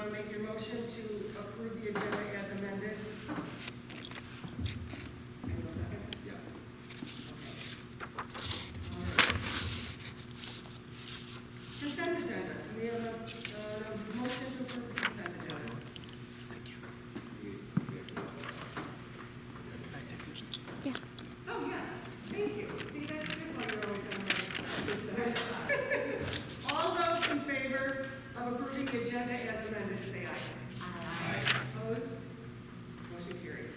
to make your motion to approve the agenda as amended? Anyone second? Yeah. All right. Consent agenda. We have a motion to approve the consent agenda. Oh, yes. Thank you. See, that's good when you're always on the side. All those in favor of approving the agenda as amended, say aye. Aye. Opposed? Motion carries.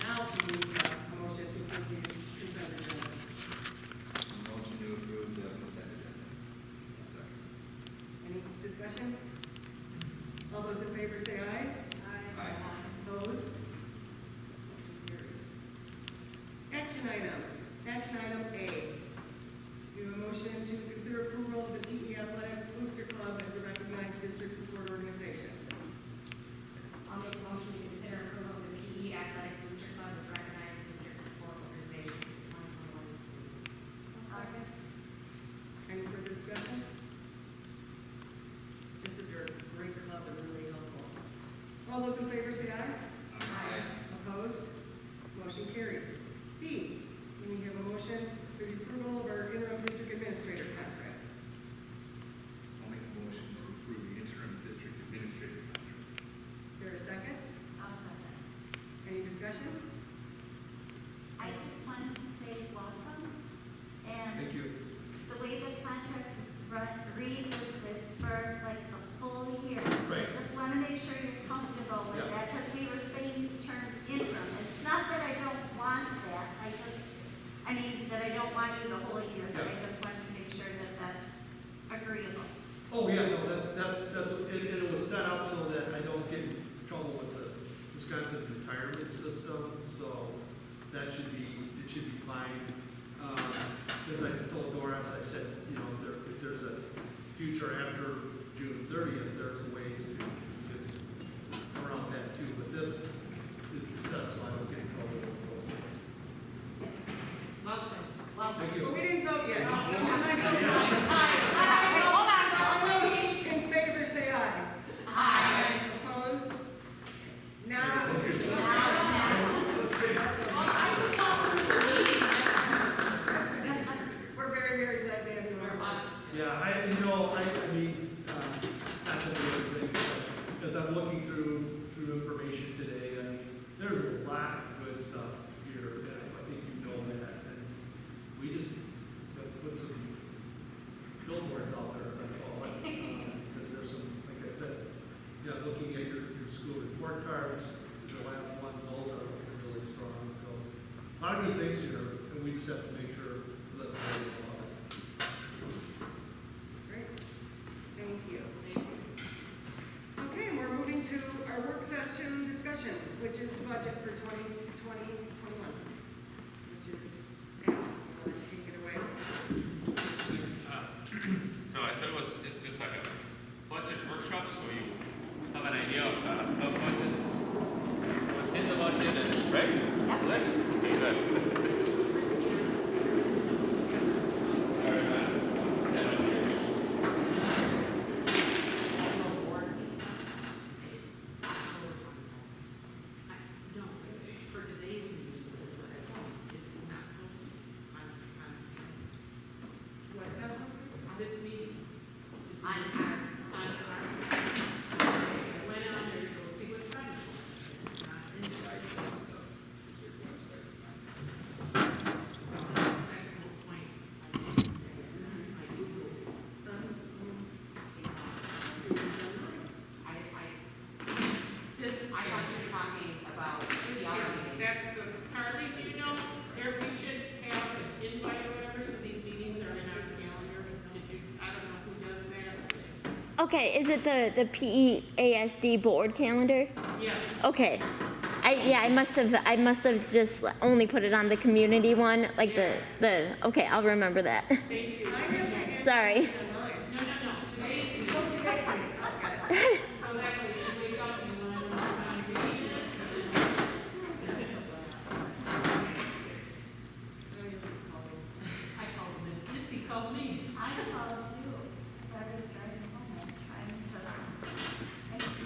Now we need a motion to approve the consent agenda. Motion to approve the consent agenda. Second. Any discussion? All those in favor say aye. Aye. Opposed? Motion carries. Action items. Action item A. You have a motion to consider approval of the PE Athletic Booster Club as a recognized district support organization. I'll make a motion to consider approval of the PE Athletic Booster Club as recognized district support organization for 2021 school year. Second. Any further discussion? This is your great club and really helpful. All those in favor say aye. Aye. Opposed? Motion carries. B, we have a motion for the approval of our interim district administrator contract. I'll make a motion to approve the interim district administrator contract. Is there a second? I'll second. Any discussion? I just wanted to say welcome, and Thank you. the way the contract reads is it's for like a full year. Right. Just want to make sure you're comfortable with Yeah. that, because we were saying the term interim. It's not that I don't want that, I mean, that I don't want you the whole year, but I Yeah. just wanted to make sure that that's agreeable. Oh, yeah, no, that's, it was set up so that I don't get in trouble with the Wisconsin retirement system, so that should be, it should be fine. As I told Doris, I said, you know, if there's a future after June 30th, there's ways to get around that too, but this is set up so I don't get in trouble with those things. Welcome. Welcome. Thank Well, you. we didn't vote yet. Aye. All those in favor say aye. Aye. Opposed? Now. We're very, very glad to have you on. Yeah, I mean, not to be everything, but as I'm looking through information today, I mean, there's a lot of good stuff here, and I think you know that, and we just have put some billboards out there, as I call it, because there's some, like I said, you know, looking at your school report cards, the last ones, those are looking really strong, so a lot of good things here, and we just have to make sure that we're about it. Great. Thank you. Okay, we're moving to our work session discussion, which is the budget for 2021, which is, take it away. So I thought it's just like a budget workshop, so you have an idea of budgets, what's in the budget, and right? Yep. Right? Okay, good. Sorry, man. No, for today's meeting, is what I told you, it's not posted on What's that, Melissa? this meeting. It's On on our, I went on there to go see what's running. It's not in there. That's the whole point. I Googled it. This, I thought you were talking about the other meeting. That's the, Carly, do you know, we should have an invite or whatever, so these meetings are in our calendar. Did you, I don't know who does that. Okay, is it the PEASD board calendar? Yes. Okay. I must have just only put it on the community one, like the okay, I'll remember that. Thank you. Sorry. No, today's meeting. So that way you wake up and you want to know what time to eat it. I called him and Mitzi called me. I called you, because I was driving home, and trying to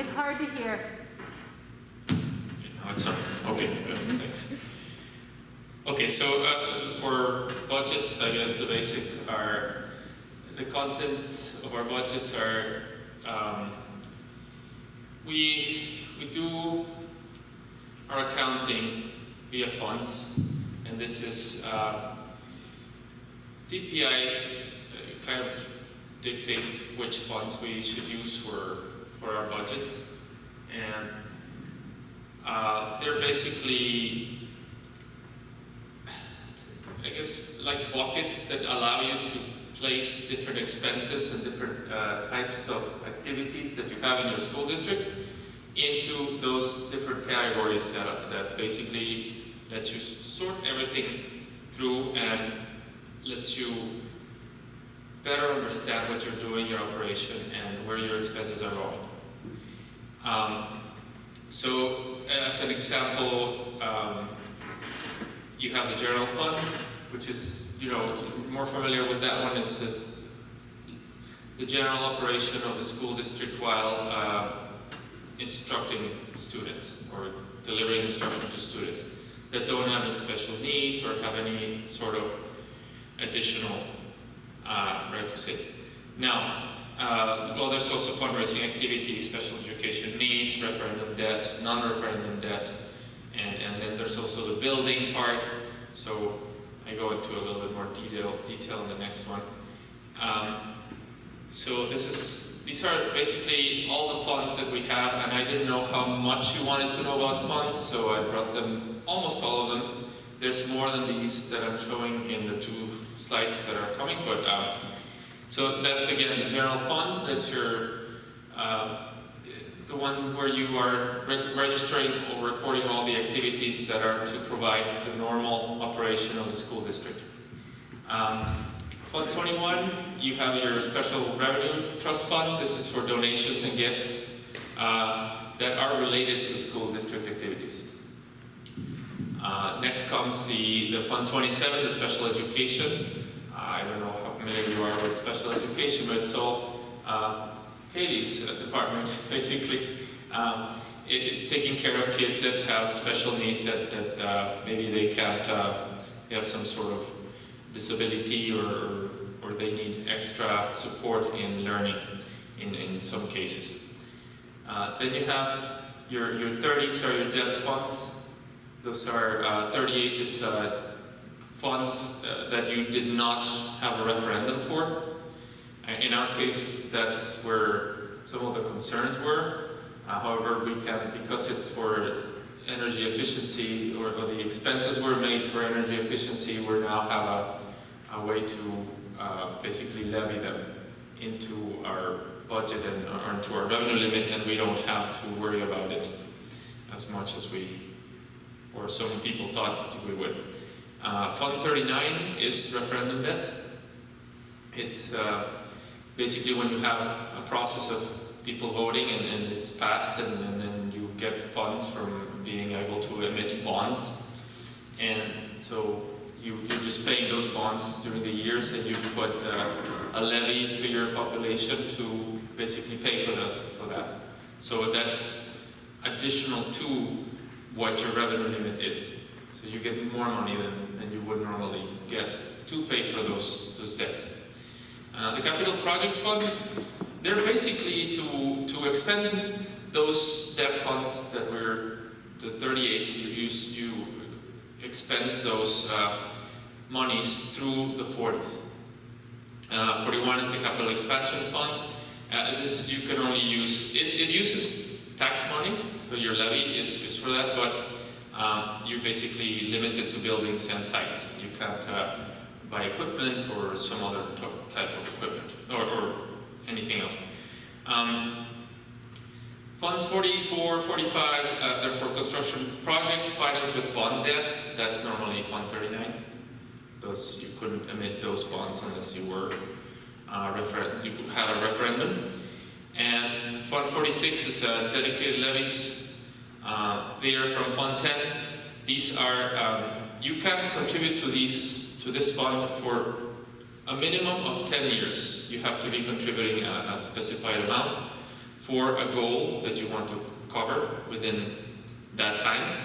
it's hard to hear. Now it's on. Okay, good, thanks. Okay, so for budgets, I guess the basic are, the contents of our budgets are, we do our accounting via funds, and this is DPI kind of dictates which funds we should use for our budgets, and they're basically, I guess, like buckets that allow you to place different expenses and different types of activities that you have in your school district into those different categories that basically let you sort everything through and lets you better understand what you're doing, your operation, and where your expenses are going. So, as an example, you have the general fund, which is, more familiar with that one is the general operation of the school district while instructing students or delivering instruction to students that don't have any special needs or have any sort of additional requisite. Now, well, there's also fundraising activities, special education needs, referendum debt, non-referendum debt, and then there's also the building part. So I go into a little bit more detail in the next one. So these are basically all the funds that we have, and I didn't know how much you wanted to know about funds, so I brought them, almost all of them. There's more than these that I'm showing in the 2 slides that are coming, but so that's again the general fund. That's your the one where you are registering or recording all the activities that are to provide the normal operation of the school district. Fund 21, you have your special revenue trust fund. This is for donations and gifts that are related to school district activities. Next comes the Fund 27, the special education. I don't know how familiar you are with special education, but it's all Katie's department, basically. Taking care of kids that have special needs that maybe they can't, they have some sort of disability or they need extra support in learning in some cases. Then you have your 30s are your debt funds. Those are 38 is funds that you did not have a referendum for. In our case, that's where some of the concerns were. However, we can, because it's for energy efficiency, or the expenses were made for energy efficiency, we now have a way to basically levy them into our budget and into our revenue limit, and we don't have to worry about it as much as or some people thought we would. Fund 39 is referendum debt. It's basically when you have a process of people voting and it's passed, and then you get funds from being able to emit bonds. And so you're just paying those bonds during the years, and you put a levy to your population to basically pay for that. So that's additional to what your revenue limit is. So you get more money than you would normally get to pay for those debts. The capital projects fund, they're basically to expend those debt funds that were the 38s. You expense those monies through the 40s. 41 is the capital expansion fund. This you can only use, it uses tax money, so your levy is for that, but you're basically limited to buildings and sites. You can't buy equipment or some other type of equipment, or anything else. Funds 44, 45, they're for construction projects financed with bond debt. That's normally Fund 39. Those, you couldn't emit those bonds unless you were you had a referendum. And Fund 46 is dedicated levies. They are from Fund 10. These are, you can contribute to this fund for a minimum of 10 years. You have to be contributing a specified amount. for a goal that you want to cover within that time.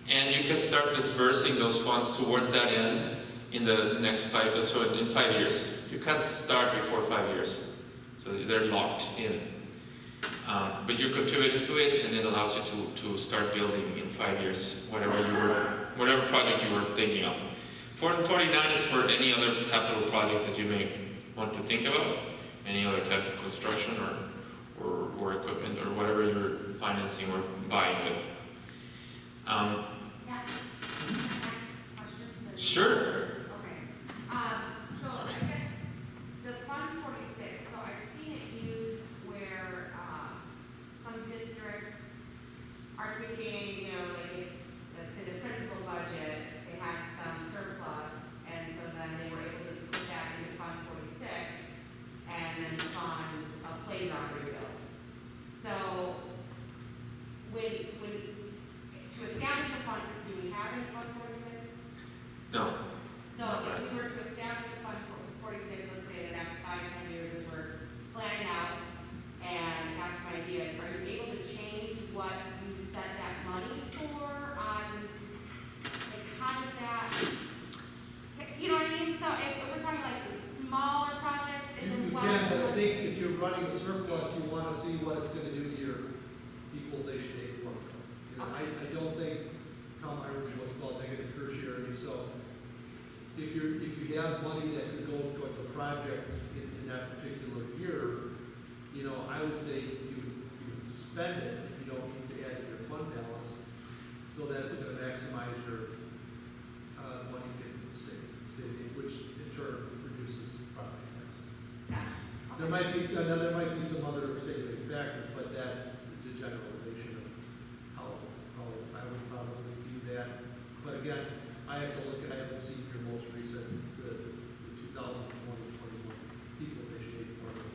And you can start dispersing those funds towards that end in the next 5 years. So in 5 years, you can't start before 5 years. So they're locked in. But you're contributing to it, and it allows you to start building in 5 years, whatever project you were thinking of. 449 is for any other capital projects that you may want to think about, any other type of construction or equipment or whatever you're financing or buying with. Yeah. Questions? Sure. Okay. So I guess the Fund 46, so I've seen it used where, some districts are taking, like if, let's say the principal budget, they had some surplus, and so then they were able to put that into Fund 46 and then fund a playground rebuild. So to establish a fund, do we have any Fund 46? No. So if we were to establish a Fund 46, let's say the next 5, 10 years as we're planning out and have some ideas, are you able to change what you set that money for on, like, how does that, you know what I mean? So if we're talking like smaller projects in the You well. can, but I think if you're running a surplus, you want to see what it's going to do to your equalization aid formula. You know, I don't think Palmyra is what's called negative tertiary. So if you have money that could go towards a project in that particular year, you know, I would say you would spend it if you don't need to add to your fund balance, so that it's going to maximize your money getting to the state aid, which in turn reduces property taxes. Gotcha. There might be some other state aid factors, but that's the generalization of how I would probably do that. But again, I haven't seen your most recent, the 2020-21 equalization aid formula.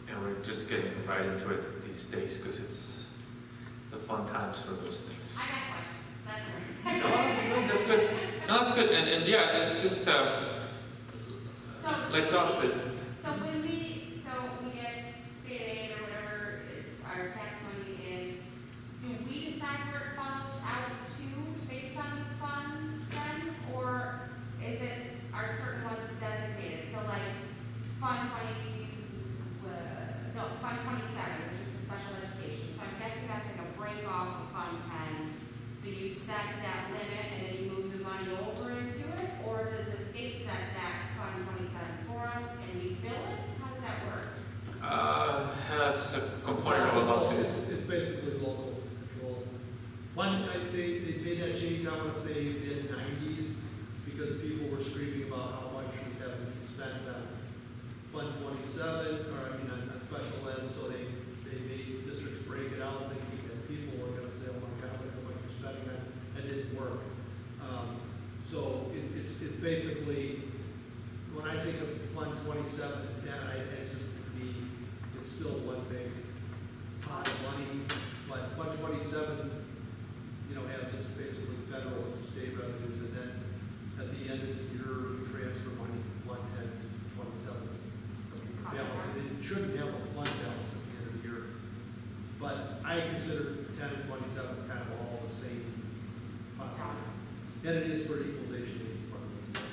And we're just getting right into it these days because it's the fun times for those things. I got a question. That's No, that's good. No, that's good. And yeah, it's just like Doc says. So when we get state aid or whatever, our tax money in, do we decide where it funnels out to based on these funds then? Or is it, are certain ones designated? So like Fund 27, which is the special education. So I'm guessing that's like a break off of Fund 10. So you set that limit and then you move the money over into it? Or does the state set that Fund 27 for us and we fill it? How does that work? That's a component of a lot of things. It's basically local control. They made that change, I want to say, mid-90s, because people were screaming about how much we have to spend on Fund 27, or on special ed, so they made districts break it out, thinking that people were going to say, oh my God, look how much you're spending on it. That didn't work. So it's basically, when I think of Fund 27 and 10, it's still one big pot of money, but Fund 27, has just basically federal and some state revenues, and then at the end of the year, you transfer money from Fund 10 to 27. Balance. It shouldn't have a fund balance at the end of the year, but I consider 10 and 27 kind of all the same pot of money. And it is for equalization aid departments.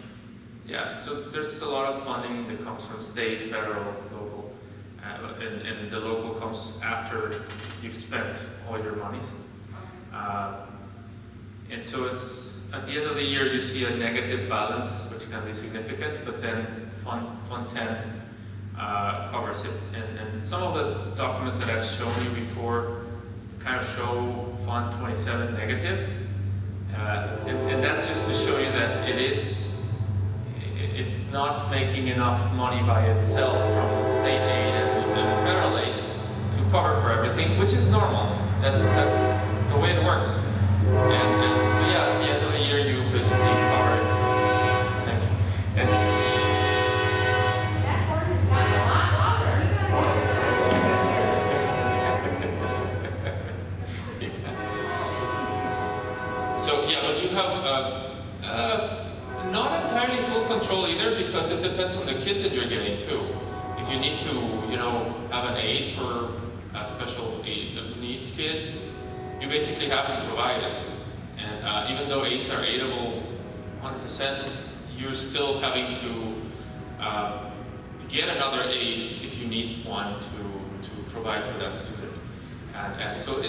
Yeah, so there's a lot of funding that comes from state, federal, local, and the local comes after you've spent all your money. And so it's, at the end of the year, you see a negative balance, which can be significant, but then Fund 10 covers it. And some of the documents that I've shown you before kind of show Fund 27 negative. And that's just to show you that it's not making enough money by itself from state aid and federal aid to cover for everything, which is normal. That's the way it works. And so yeah, at the end of the year, you basically cover it. Thank you. And That word has gotten a lot longer. so yeah, but you have not entirely full control either, because it depends on the kids that you're getting too. If you need to you know, have an aid for a special aid needs kid, you basically have to provide it. And even though aids are aidable 100%, you're still having to get another aid if you need one to provide for that student. And so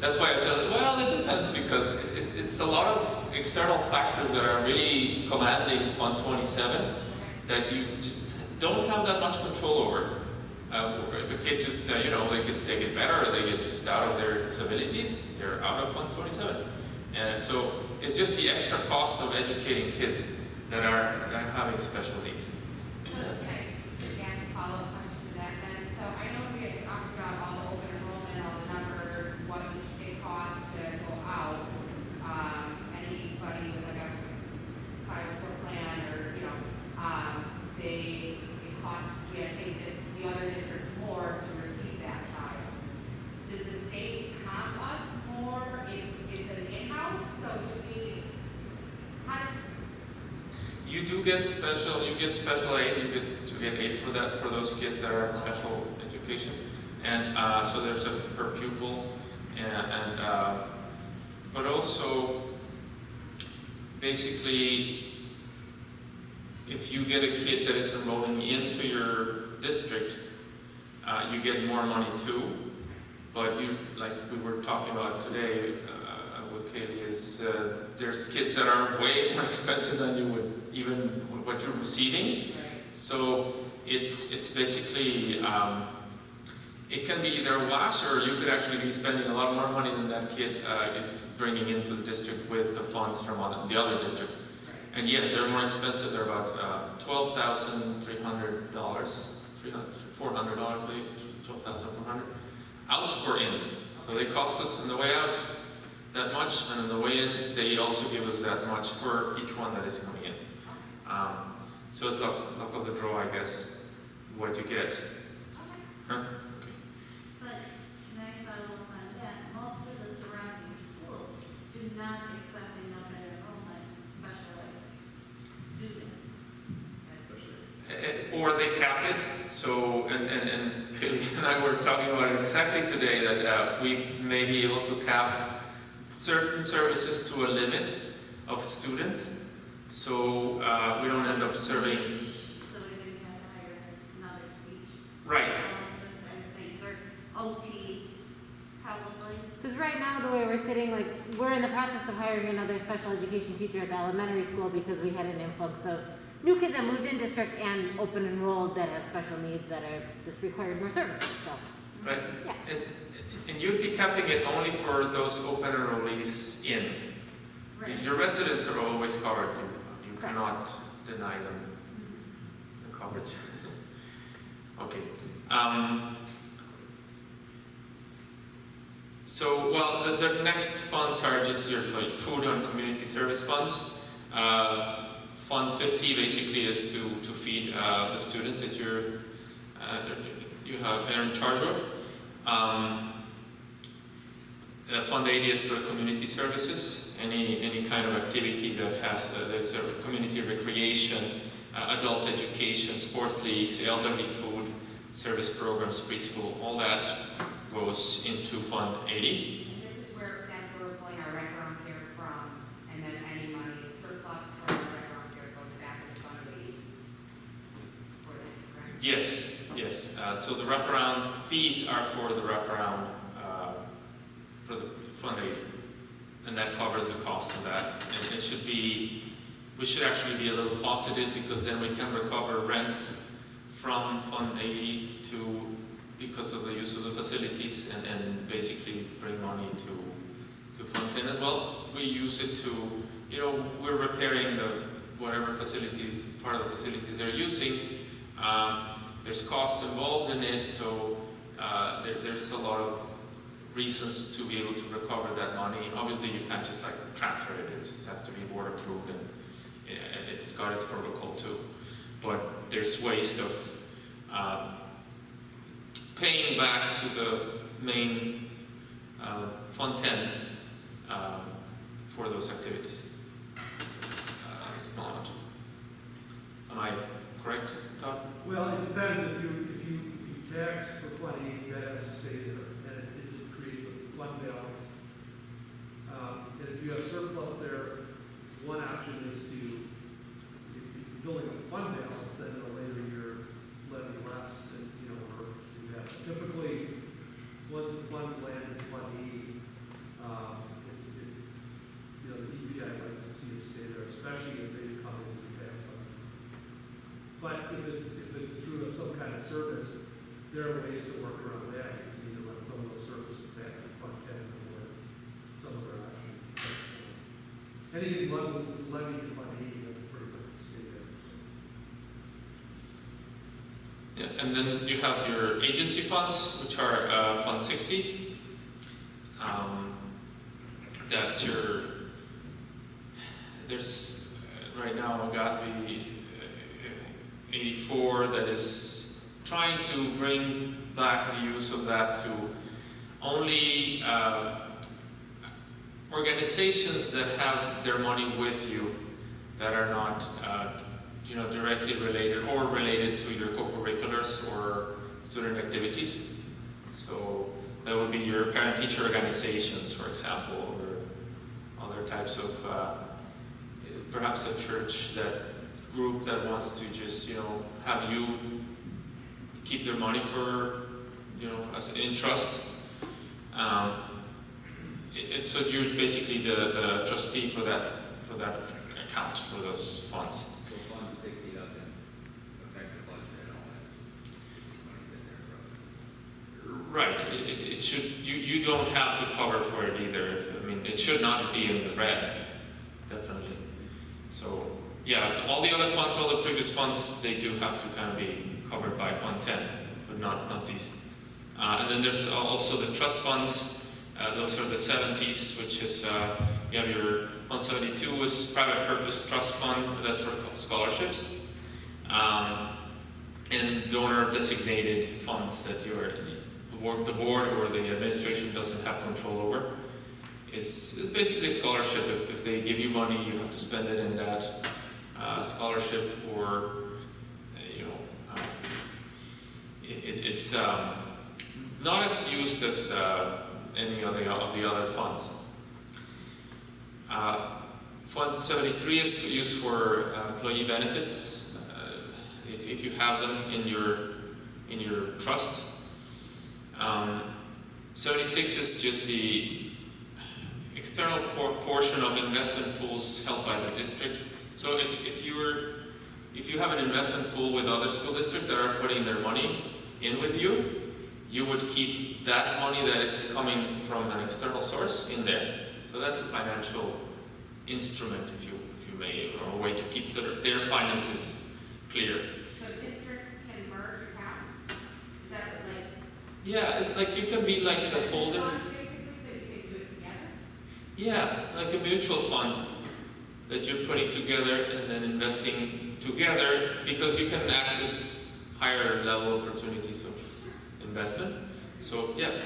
that's why I said, well, it depends, because it's a lot of external factors that are really commanding Fund 27 that you just don't have that much control over. If a kid just, you know, they get better, or they get just out of their disability, they're out of Fund 27. And so it's just the extra cost of educating kids that are having special needs. So can I just ask a follow-up question to that then? So I know we had talked about all the open enrollment, all the numbers, what each kid costs to go out. Anybody with like a 504 plan or, you know, it costs, I think, just the other district more to receive that child. Does the state comp us more if it's an in-house? So do we, how does, You do get special aid, you get aid for that, for those kids that are in special education. And so there's a per pupil, but also, basically, if you get a kid that is enrolling into your district, you get more money too. But you, like we were talking about today with Kaylee, is there's kids that are way more expensive than you would even what you're receiving. So it's basically it can be either a wash, or you could actually be spending a lot more money than that kid is bringing into the district with the funds from the other district. And yes, they're more expensive. They're about $12,300, $400, maybe $12,400 out or in. So they cost us on the way out that much, and on the way in, they also give us that much for each one that is coming in. So it's luck of the draw, I guess, what you get. Huh? Okay. But can I follow up on that? Most of the surrounding schools do not accept enough enrollment special ed students. Or they cap it. So, and Kelly and I were talking about it exactly today, that we may be able to cap certain services to a limit of students. So we don't end up serving. So if you have higher another speech. Right. I think, or OT, probably. Because right now, the way we're sitting, like, we're in the process of hiring another special education teacher at the elementary school because we had an influx of new kids that moved in district and open enrolled that have special needs that are just required more services, so. Right. Yeah. And you'd be capping it only for those open enrollees in. Right. Your residents are always covered. You cannot deny them the coverage. Okay. So, well, the next funds are just your like food and community service funds. Fund 50 basically is to feed the students that you are in charge of. Fund 80 is for community services, any kind of activity that has there's a community recreation, adult education, sports leagues, elderly food, service programs, preschool, all that goes into Fund 80. and this is that's where we're pulling our wraparound care from, and then any money is surplus from the wraparound care goes back to Fund 80. For that, correct? Yes, yes. So the wraparound fees are for the wraparound, for the Fund 80. And that covers the cost of that. And it should be, we should actually be a little positive, because then we can recover rent from Fund 80 because of the use of the facilities, and basically bring money to Fund 10 as well. We use it to, we're repairing whatever facilities, part of the facilities they're using. There's costs involved in it, so there's a lot of reasons to be able to recover that money. Obviously, you can't just like transfer it. It just has to be board approved, and it's got its protocol too. But there's ways of paying back to the main Fund 10 for those activities. It's not. Am I correct, Todd? Well, it depends if you there are ways to work around that. You can either run some of those services back to Fund 10 or some other option. Anything levied to Fund 80, that's pretty much stay there. Yeah, and then you have your agency funds, which are Fund 60. That's your, there's right now a GASB 84 that is trying to bring back the use of that to only organizations that have their money with you that are not directly related or related to your co-curriculars or student activities. So that would be your parent-teacher organizations, for example, or other types of, perhaps a church group that wants to just, have you keep their money for, as an trust. So you're basically the trustee for that account, for those funds. So Fund 60 doesn't affect the budget at all, it's just money sitting there, Right. It should. You don't have to cover for it either. I mean, it should not be in the red. Definitely. So yeah, all the other funds, all the previous funds, they do have to kind of be covered by Fund 10, but not these. And then there's also the trust funds. Those are the 70s, which is you have your Fund 72 is private purpose trust fund. That's for scholarships. And donor designated funds that the board or the administration doesn't have control over. It's basically a scholarship. If they give you money, you have to spend it in that scholarship, or it's not as used as any of the other funds. Fund 73 is used for employee benefits. If you have them in your trust. 76 is just the external portion of investment pools held by the district. So if you have an investment pool with other school districts that are putting their money in with you, you would keep that money that is coming from an external source in there. So that's a financial instrument, if you may, or a way to keep their finances clear. So districts can merge accounts? Is that like? Yeah, it's like you can be like the holder. Funds basically, but you can do it together? Yeah, like a mutual fund that you're putting together and then investing together, because you can access higher level opportunities of investment. So yeah,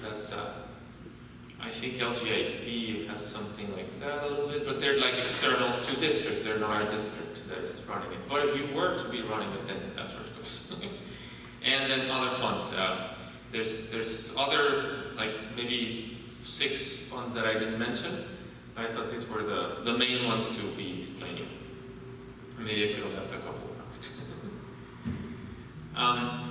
that's I think LGIP has something like that a little bit, but they're like external to districts. They're not a district that is running it. But if you were to be running it, then that's where it goes. And then other funds. There's other, like maybe 6 funds that I didn't mention. I thought these were the main ones to be explaining. Maybe I could have left a couple out.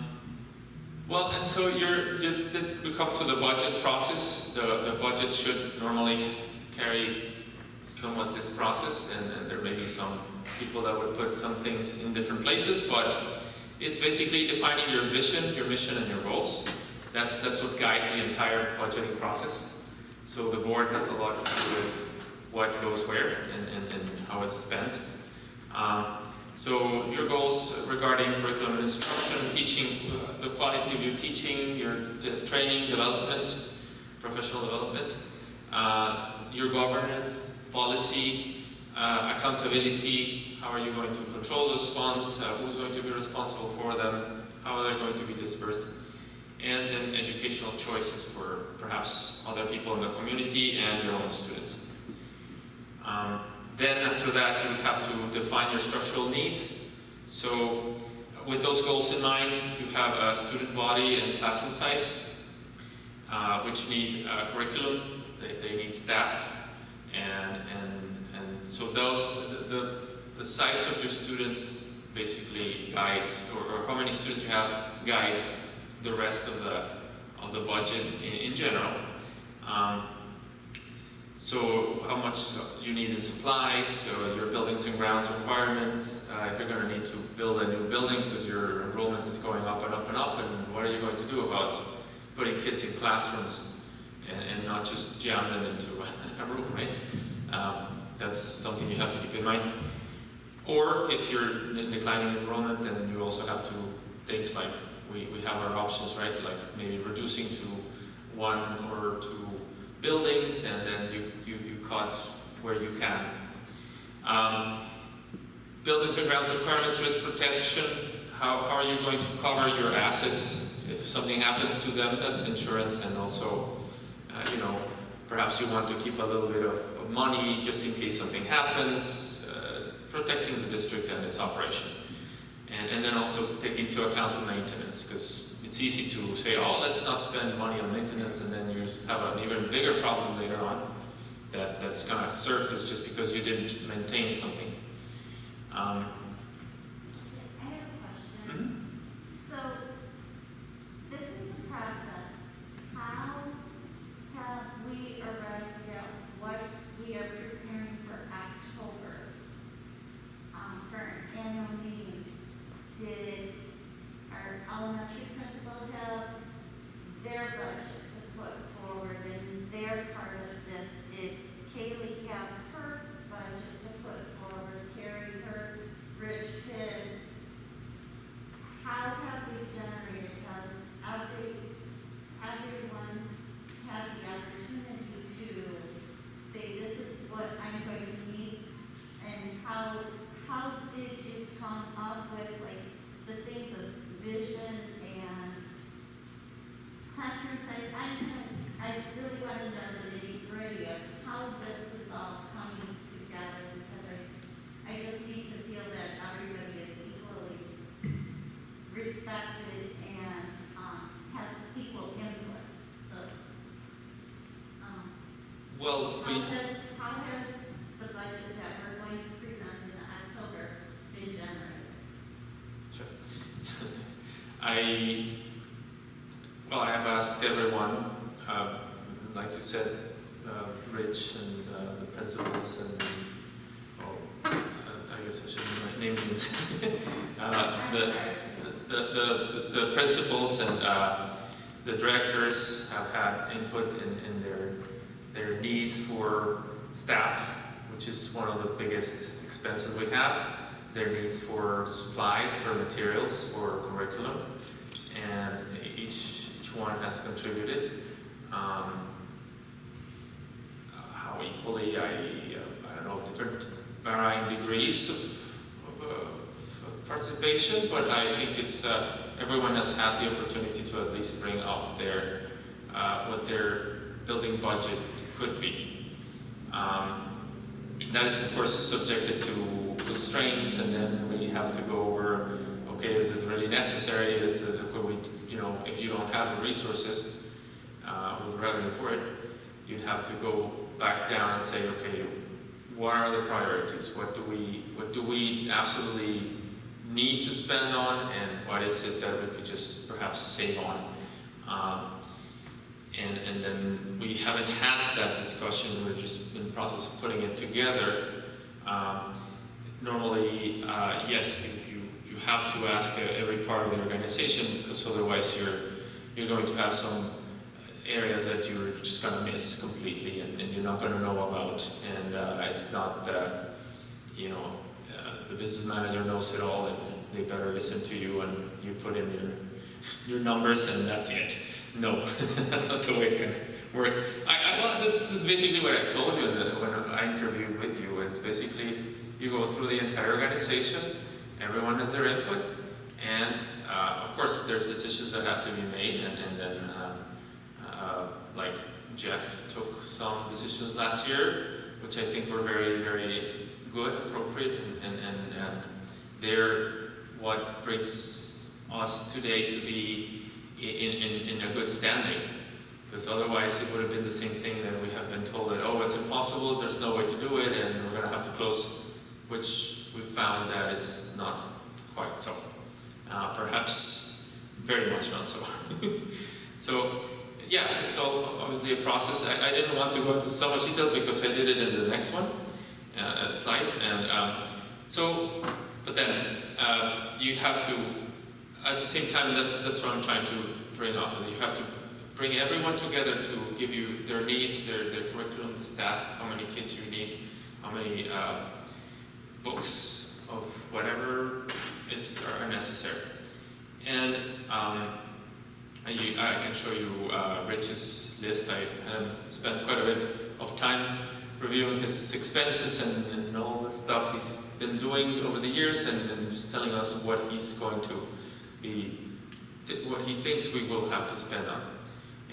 Well, and so we come to the budget process. The budget should normally carry somewhat this process, and there may be some people that would put some things in different places, but it's basically defining your vision, your mission, and your goals. That's what guides the entire budgeting process. So the board has a lot to do with what goes where and how it's spent. So your goals regarding curriculum and instruction, teaching, the quality of your teaching, your training, development, professional development, your governance, policy, accountability, how are you going to control those funds, who's going to be responsible for them, how are they going to be dispersed, and then educational choices for perhaps other people in the community and your own students. Then after that, you have to define your structural needs. So with those goals in mind, you have a student body and classroom size, which need curriculum, they need staff, and so the size of your students basically guides, or how many students you have guides the rest of the budget in general. So how much you need in supplies, your buildings and grounds requirements, if you're going to need to build a new building because your enrollment is going up and up and up, and what are you going to do about putting kids in classrooms and not just jam them into a room, right? That's something you have to keep in mind. Or if you're declining enrollment, then you also have to think like we have our options, right? Like maybe reducing to 1 or 2 buildings, and then you cut where you can. Buildings and grounds requirements, risk protection. How are you going to cover your assets if something happens to them? That's insurance, and also, perhaps you want to keep a little bit of money just in case something happens, protecting the district and its operation. And then also take into account the maintenance, because it's easy to say, oh, let's not spend money on maintenance, and then you have an even bigger problem later on that's going to surface just because you didn't maintain something. I have a question. So, this is the process. How have we arrived at what we are preparing for October, for an annual meeting? Did our elementary principal have their budget to put forward in their part of this? Did Kaylee have her budget to put forward, Carrie hers, Rich his? How have we generated? Has everyone had the opportunity to say, this is what I'm going to need? And how did you come up with like the things of vision and classroom size? I really want to know the nitty-gritty of how this is all coming together, because I just need to feel that everybody is equally respected and has equal input. So, Well, how has the budget that we're going to present in October been generated? Sure. I have asked everyone, like you said, Rich and the principals and, I guess I shouldn't name names. The principals and the directors have had input in their needs for staff, which is one of the biggest expenses we have. Their needs for supplies, for materials, for curriculum, and each one has contributed. How equally, I don't know, different varying degrees of participation, but I think it's everyone has had the opportunity to at least bring up their what their building budget could be. That is, of course, subjected to constraints, and then we have to go over, okay, is this really necessary? Could we, if you don't have the resources with revenue for it, you'd have to go back down and say, okay, what are the priorities? What do we absolutely need to spend on, and what is it that we could just perhaps save on? And then we haven't had that discussion. We're just in the process of putting it together. Normally, yes, you have to ask every part of the organization, because otherwise you're going to have some areas that you're just going to miss completely, and you're not going to know about. And it's not the business manager knows it all, and they better listen to you, and you put in your numbers, and that's it. No, that's not the way it can work. Well, this is basically what I told you when I interviewed with you. Is basically you go through the entire organization, everyone has their input, and of course there's decisions that have to be made, and then like Jeff took some decisions last year, which I think were very, very good, appropriate, and they're what brings us today to be in a good standing, because otherwise it would have been the same thing that we have been told that, oh, it's impossible, there's no way to do it, and we're going to have to close, which we found that is not quite so. Perhaps very much not so. So yeah, it's all obviously a process. I didn't want to go into so much detail because I did it in the next one, slide. And but then you have to, at the same time, that's what I'm trying to bring up. Is you have to bring everyone together to give you their needs, their curriculum, the staff, how many kids you need, how many books of whatever are necessary. And I can show you Rich's list. I spent quite a bit of time reviewing his expenses and all the stuff he's been doing over the years, and just telling us what he's going to be, what he thinks we will have to spend on.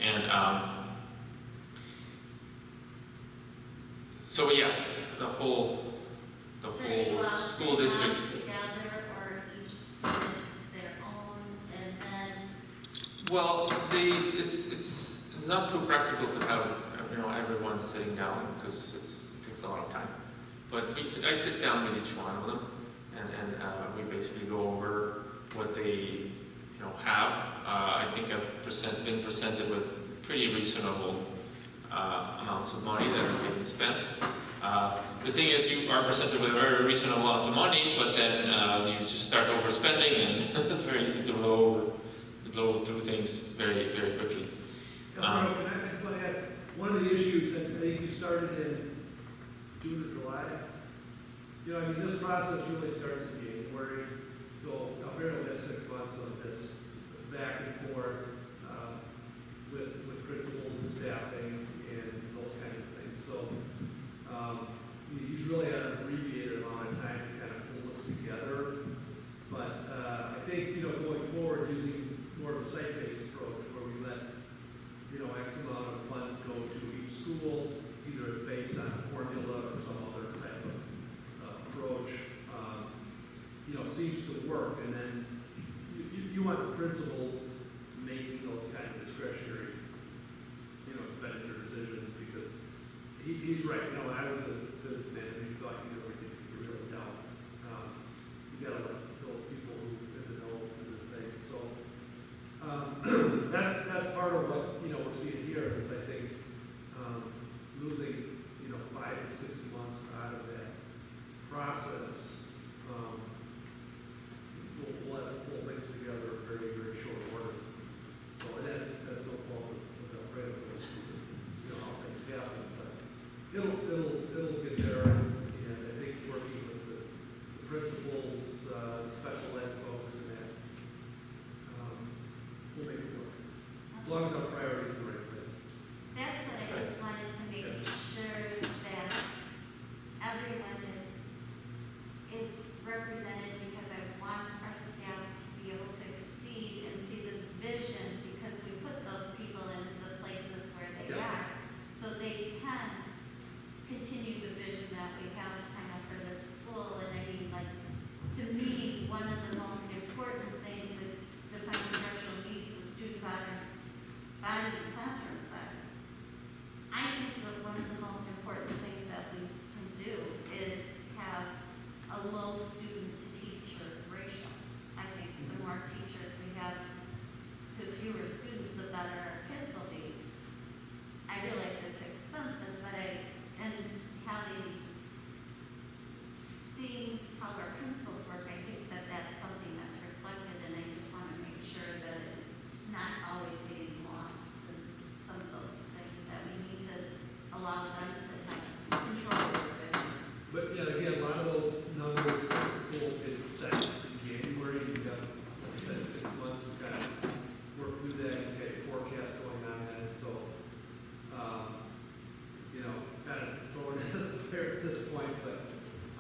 And so yeah, the whole school district. Together, or each submits their own, and then. Well, it's not too practical to have everyone sitting down because it takes a lot of time. But I sit down with each one of them, and we basically go over what they have. I think I've been presented with pretty reasonable amounts of money that are being spent. The thing is, you are presented with a very reasonable amount of money, but then you just start overspending, and it's very easy to blow through things very, very quickly. I just want to add, one of the issues that I think you started in June or July, this process really starts in January, so apparently that's 6 months of this back and forth with principals and staffing and those kind of things. So he's really had an abbreviated amount of time to kind of pull this together. But I think, going forward, using more of a site-based approach where we let, X amount of funds go to each school, either it's based on a formula or some other type of approach, seems to work. And then you want the principals making those kind of discretionary, expenditure decisions, because he's right. When I was a businessman, you thought you knew everything, you really don't. You got to let those people who in the know do the thing. So that's part of what we're seeing here is I think losing 5 to 6 months out of that process. We'll have to pull things together in very, very short order. So that's no fault of Alfredo, how things happen, but it'll get there. And I think working with the principals, special ed folks, and that we'll make it work. As long as our priorities are in the right place. That's what I just wanted to make sure that everyone is represented, because I want our staff to be able to exceed and see the vision, because we put those people in the places where they are, so they can continue the vision that we have kind of for the school. And I mean, like, to me, one of the most important things is defining structural needs, the student body and classroom size. I think that one of the most important things that we can do is have a low student to teacher ratio. I think the more teachers we have to fewer students, the better our kids will be. I realize it's expensive, but seeing how our principals work, I think that that's something that's reflected, and I just want to make sure that it's not always getting lost in some of those things, that we need to allow them to have control over it. But again, a lot of those numbers, goals get set in January. You've got, like I said, 6 months to kind of work through that and get a forecast going on that. So, kind of throwing it in the fire at this point, but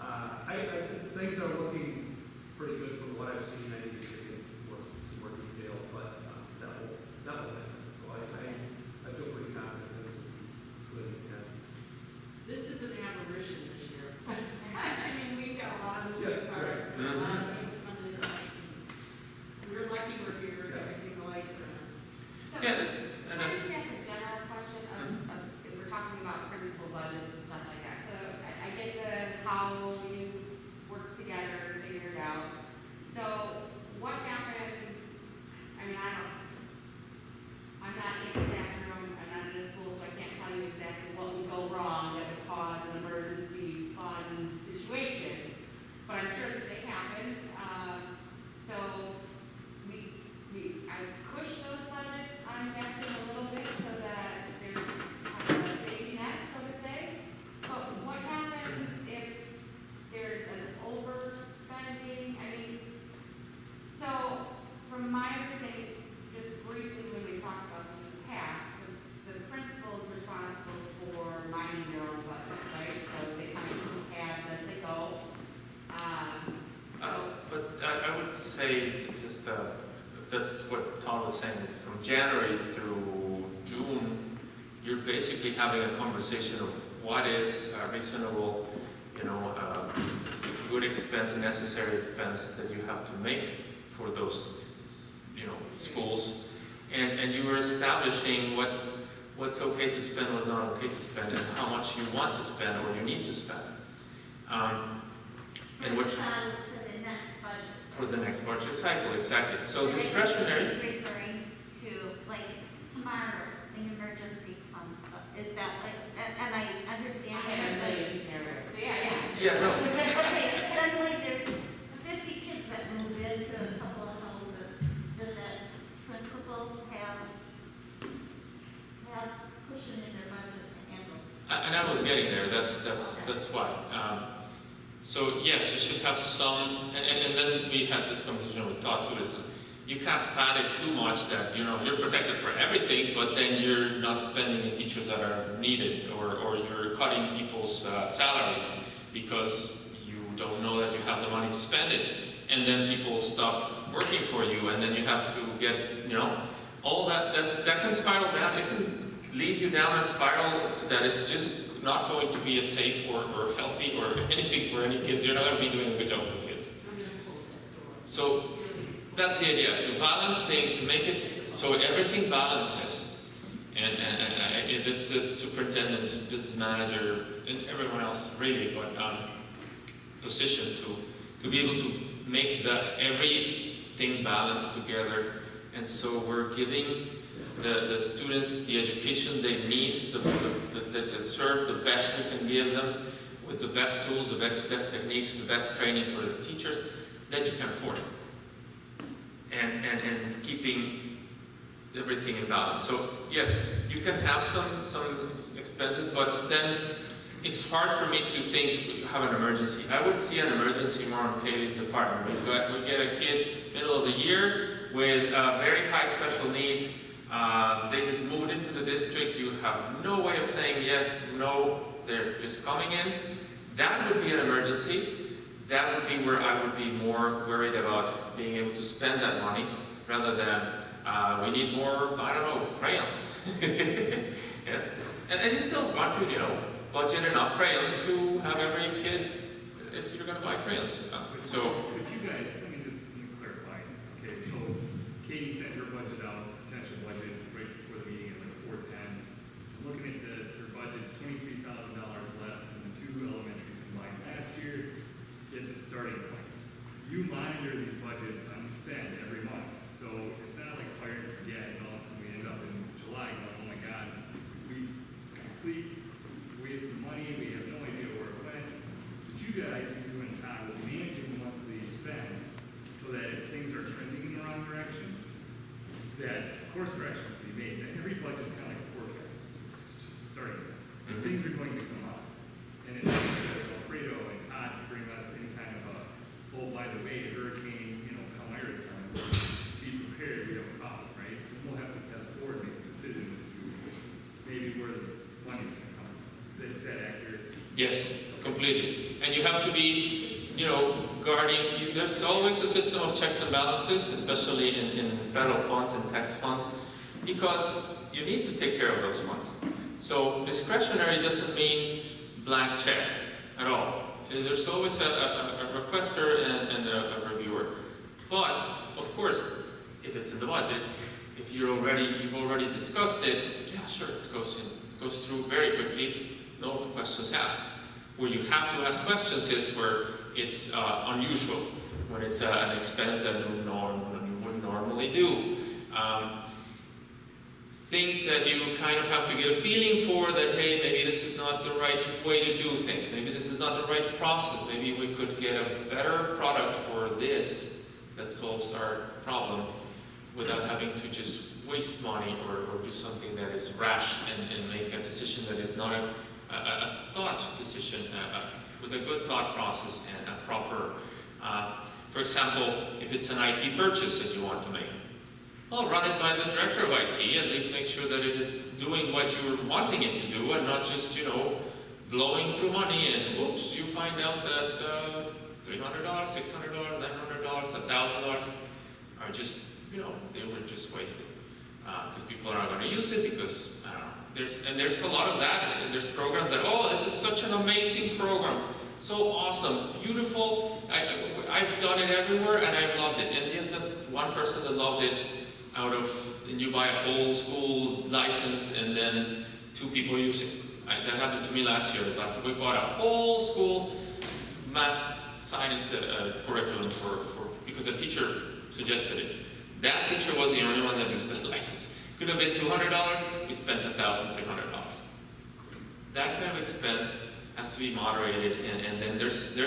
I think things are looking pretty good from what I've seen. I need to get some more detail, but that will happen. So I feel pretty confident that this will be good. Yeah. This is an aberration this year. I mean, we've got a lot of moving Yeah, parts, right. and a lot of people come to this. We're lucky we're here, everything the lights are on. So, Yeah, can I just ask a general question of if we're talking about principal budgets and stuff like that? So I get how you work together and figure it out. So what happens, I'm not in the classroom, that's what Tom was saying. From January through June, you're basically having a conversation of what is a reasonable, good expense, necessary expense that you have to make for those, schools. And you are establishing what's okay to spend, what's not okay to spend, and how much you want to spend or you need to spend. And which, For the next budget. for the next budget cycle, exactly. So But I think discretionary. she's referring to, like, tomorrow, an emergency comes up, is that like, and I understand. I have a that, million scenarios, so yeah. Yeah, no. Okay, suddenly there's 50 kids that move into a couple of houses, does that principal have cushion in their budget to handle? And I was getting there, that's why. So yes, you should have some, and then we had this conversation with Todd too, is that you can't pad it too much that, you're protected for everything, but then you're not spending in teachers that are needed, or you're cutting people's salaries because you don't know that you have the money to spend it. And then people stop working for you, and then you have to get, all that can spiral down. It can lead you down a spiral that is just not going to be a safe or healthy or anything for any kids. You're not going to be doing a good job for the kids. So that's the idea, to balance things, to make it so everything balances. And it's the superintendent, business manager, and everyone else really, but position to be able to make everything balance together. And so we're giving the students the education they need, that deserve, the best we can give them, with the best tools, the best techniques, the best training for the teachers that you can afford. And keeping everything in balance. So yes, you can have some expenses, but then it's hard for me to think you have an emergency. I would see an emergency more on Katie's department. We get a kid middle of the year with very high special needs. They just moved into the district. You have no way of saying yes, no, they're just coming in. That would be an emergency. That would be where I would be more worried about being able to spend that money rather than we need more, crayons. Yes, and you still want to, budget enough crayons to have every kid if you're going to buy crayons. So. But you guys, let me just clarify. Okay, so Katie sent her budget out, potential budget right before the meeting at like 4:10. Looking at this, her budget's $23,000 less than the two elementaries combined last year. It's a starting point. You monitor these budgets on spend every month. So it's not like fire and forget, and all of a sudden we end up in July going, oh my God, we wasted money, we have no idea where it went. But you guys, you and Todd, will manage your monthly spend so that if things are trending in the wrong direction, that course corrections can be made. That every budget's kind of like a forecast. It's just a starting point. Things are going to come up. And it's Alfredo and Todd to bring us any kind of a, oh, by the way, hurricane, Palmyra is coming. Be prepared, we have a problem, right? And we'll have to, as a board, make a decision as to maybe where the money's going to come from. Is that accurate? Yes, completely. And you have to be, guarding. There's always a system of checks and balances, especially in federal funds and tax funds, because you need to take care of those funds. So discretionary doesn't mean blank check at all. There's always a requester and a reviewer. But of course, if it's in the budget, if you've already discussed it, yeah, sure, it goes through very quickly, no questions asked. Where you have to ask questions is where it's unusual, when it's an expense that you wouldn't normally do. Things that you kind of have to get a feeling for that, hey, maybe this is not the right way to do things. Maybe this is not the right process. Maybe we could get a better product for this that solves our problem without having to just waste money or do something that is rash and make a decision that is not a thought decision, with a good thought process and a proper, for example, if it's an IT purchase that you want to make, well, run it by the director of IT, at least make sure that it is doing what you're wanting it to do and not just, blowing through money and oops, you find out that $300, $600, $900, $1,000 are just they were just wasted. Because people are not going to use it because, I don't know, there's a lot of that, and there's programs that, oh, this is such an amazing program, so awesome, beautiful, I've done it everywhere, and I've loved it. And yes, that's one person that loved it and you buy a whole school license, and then 2 people use it. That happened to me last year. We bought a whole school math science curriculum because the teacher suggested it. That teacher was the only one that used the license. Could have been $200, we spent $1,300. That kind of expense has to be moderated, and then there's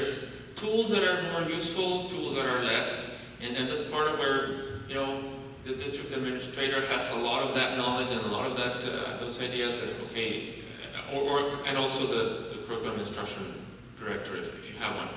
tools that are more useful, tools that are less, and that's part of where, the district administrator has a lot of that knowledge and a lot of that, those ideas that, okay, and also the curriculum instruction director, if you have one,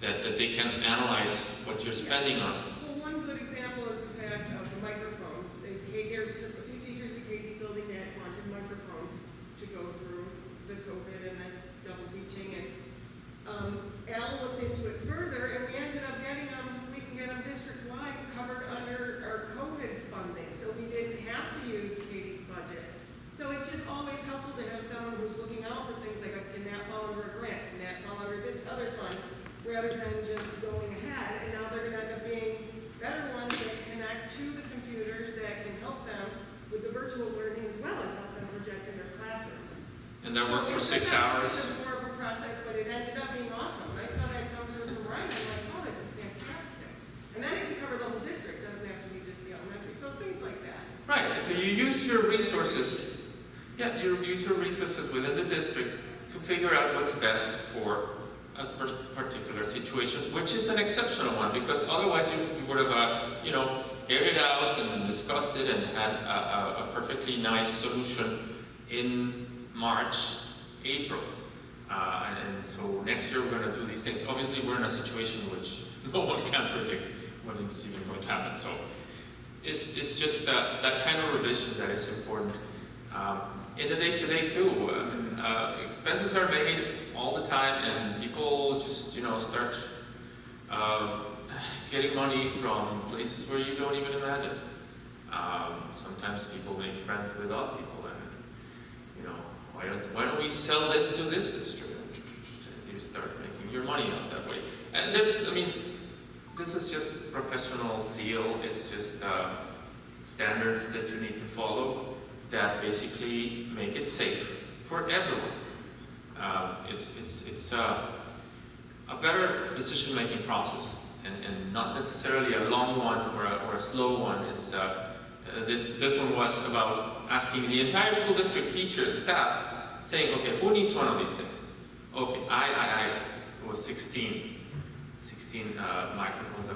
that they can analyze what you're spending on. Well, one good example is the fact of the microphones. There's a few teachers at Katie's building that wanted microphones to go through the COVID and the double teaching. And Al looked into it further, and we ended up getting them, we can get them district-wide covered under our COVID funding. So we didn't have to use Katie's budget. So it's just always helpful to have someone who's looking out for things like, can that fall under a grant? Can that fall under this other fund? Rather than just going ahead. And now they're going to end up being better ones that connect to the computers that can help them with the virtual learning as well as help them project in their classrooms. And that worked for 6 hours. It's more of a process, but it ended up being awesome. I saw that come through from Ryan, I'm like, oh, this is fantastic. And then it can cover the whole district, doesn't have to be just the elementary. So things like that. Right, and so you use your resources, you use your resources within the district to figure out what's best for a particular situation, which is an exceptional one, because otherwise you would have, aired it out and discussed it and had a perfectly nice solution in March, April. And so next year we're going to do these things. Obviously we're in a situation which no one can predict when it's even going to happen. So it's just that kind of revision that is important. In the day-to-day too, expenses are made all the time, and people just, start getting money from places where you don't even imagine. Sometimes people make friends with other people, and, why don't we sell this to this district? And you start making your money out that way. And this is just professional zeal. It's just standards that you need to follow that basically make it safe for everyone. It's a better decision-making process, and not necessarily a long one or a slow one. It's this one was about asking the entire school district teacher, staff, saying, okay, who needs one of these things? Okay, it was 16 microphones,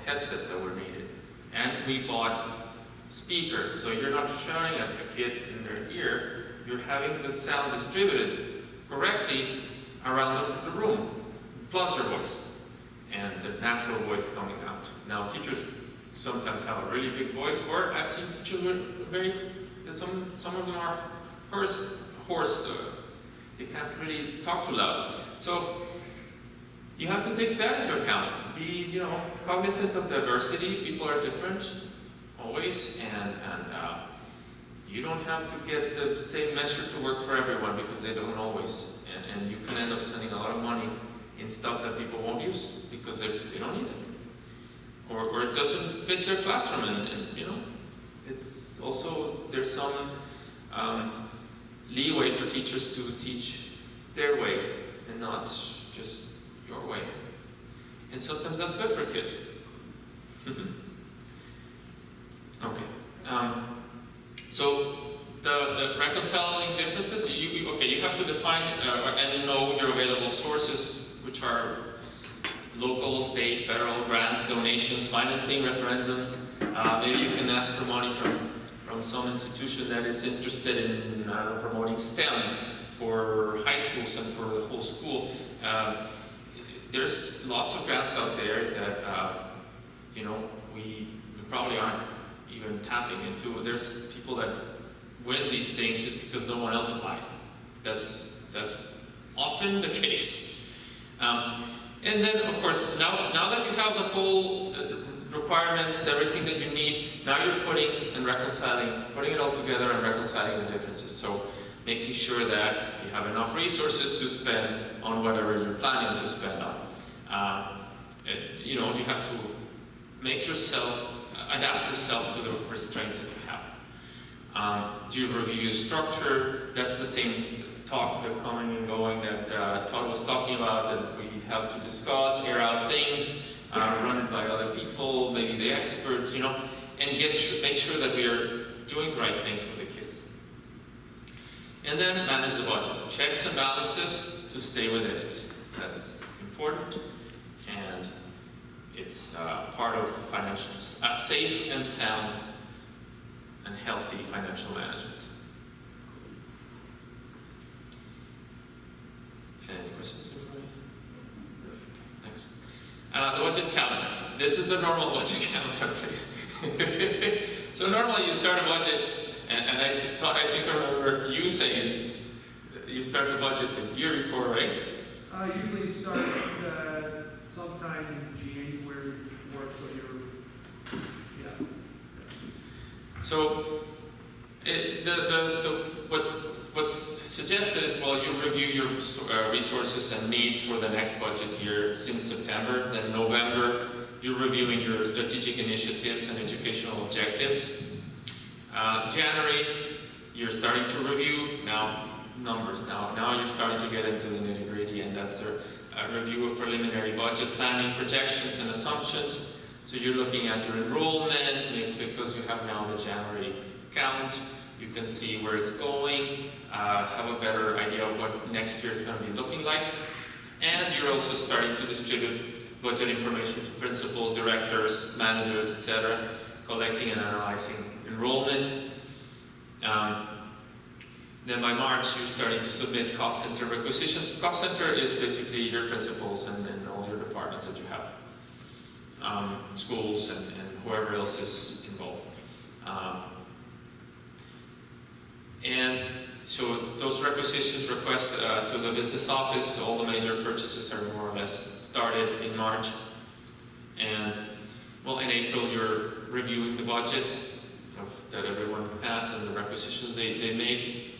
headsets that were needed. And we bought speakers, so you're not shouting at a kid in their ear, you're having the sound distributed correctly around the room, plus your voice, and the natural voice coming out. Now, teachers sometimes have a really big voice, or I've seen teachers with some of them are hoarse, they can't really talk too loud. So you have to take that into account. Be, cognizant of diversity. People are different, always, and you don't have to get the same measure to work for everyone, because they don't always. And you can end up spending a lot of money in stuff that people won't use because they don't need it, or it doesn't fit their classroom. And it's also, there's some leeway for teachers to teach their way and not just your way. And sometimes that's good for kids. Okay. So the reconciling differences, you have to define and know your available sources, which are local, state, federal grants, donations, financing, referendums. Maybe you can ask for money from some institution that is interested in promoting STEM for high schools and for the whole school. There's lots of grants out there that we probably aren't even tapping into. There's people that win these things just because no one else applied. That's often the case. And then, of course, now that you have the whole requirements, everything that you need. Now you're putting it all together and reconciling the differences. So making sure that you have enough resources to spend on whatever you're planning to spend on. You have to adapt yourself to the restraints that you have. Do you review your structure? That's the same talk, the coming and going that Todd was talking about, that we have to discuss, air out things, run it by other people, maybe the experts, and make sure that we are doing the right thing for the kids. And then manage the budget. Checks and balances to stay within it. That's important, and it's part of a safe and sound and healthy financial management. Any questions for me? Thanks. The budget calendar. This is the normal budget calendar, please. So normally you start a budget, and I think I remember you saying you start the budget the year before, right? Usually start sometime in January before, so So what's suggested is, well, you review your resources and needs for the next budget year since September. Then November, you're reviewing your strategic initiatives and educational objectives. January, you're starting to review numbers. Now you're starting to get into the nitty-gritty, and that's a review of preliminary budget planning, projections, and assumptions. So you're looking at your enrollment, because you have now the January count. You can see where it's going, have a better idea of what next year is going to be looking like. And you're also starting to distribute budget information to principals, directors, managers, etc., collecting and analyzing enrollment. Then by March, you're starting to submit cost center requisitions. Cost center is basically your principals and all your departments that you have, schools and whoever else is involved. And so those requisitions request to the business office, all the major purchases are more or less started in March. And well, in April, you're reviewing the budget that everyone has and the requisitions they made.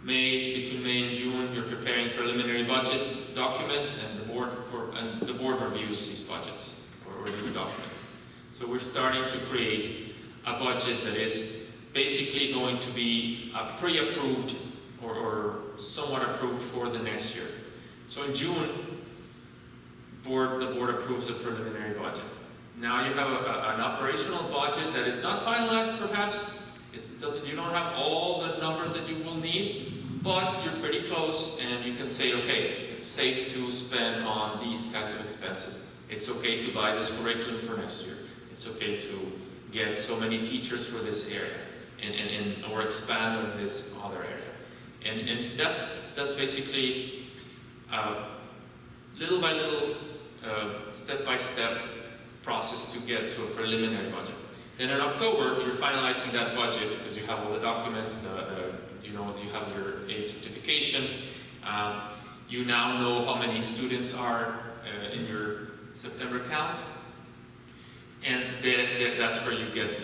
Between May and June, you're preparing preliminary budget documents, and the board reviews these budgets or these documents. So we're starting to create a budget that is basically going to be pre-approved or somewhat approved for the next year. So in June, the board approves the preliminary budget. Now you have an operational budget that is not finalized, perhaps. You don't have all the numbers that you will need, but you're pretty close, and you can say, okay, it's safe to spend on these kinds of expenses. It's okay to buy this curriculum for next year. It's okay to get so many teachers for this area, or expand on this other area. And that's basically little by little, step-by-step process to get to a preliminary budget. Then in October, you're finalizing that budget because you have all the documents, you have your aid certification. You now know how many students are in your September count. And that's where you get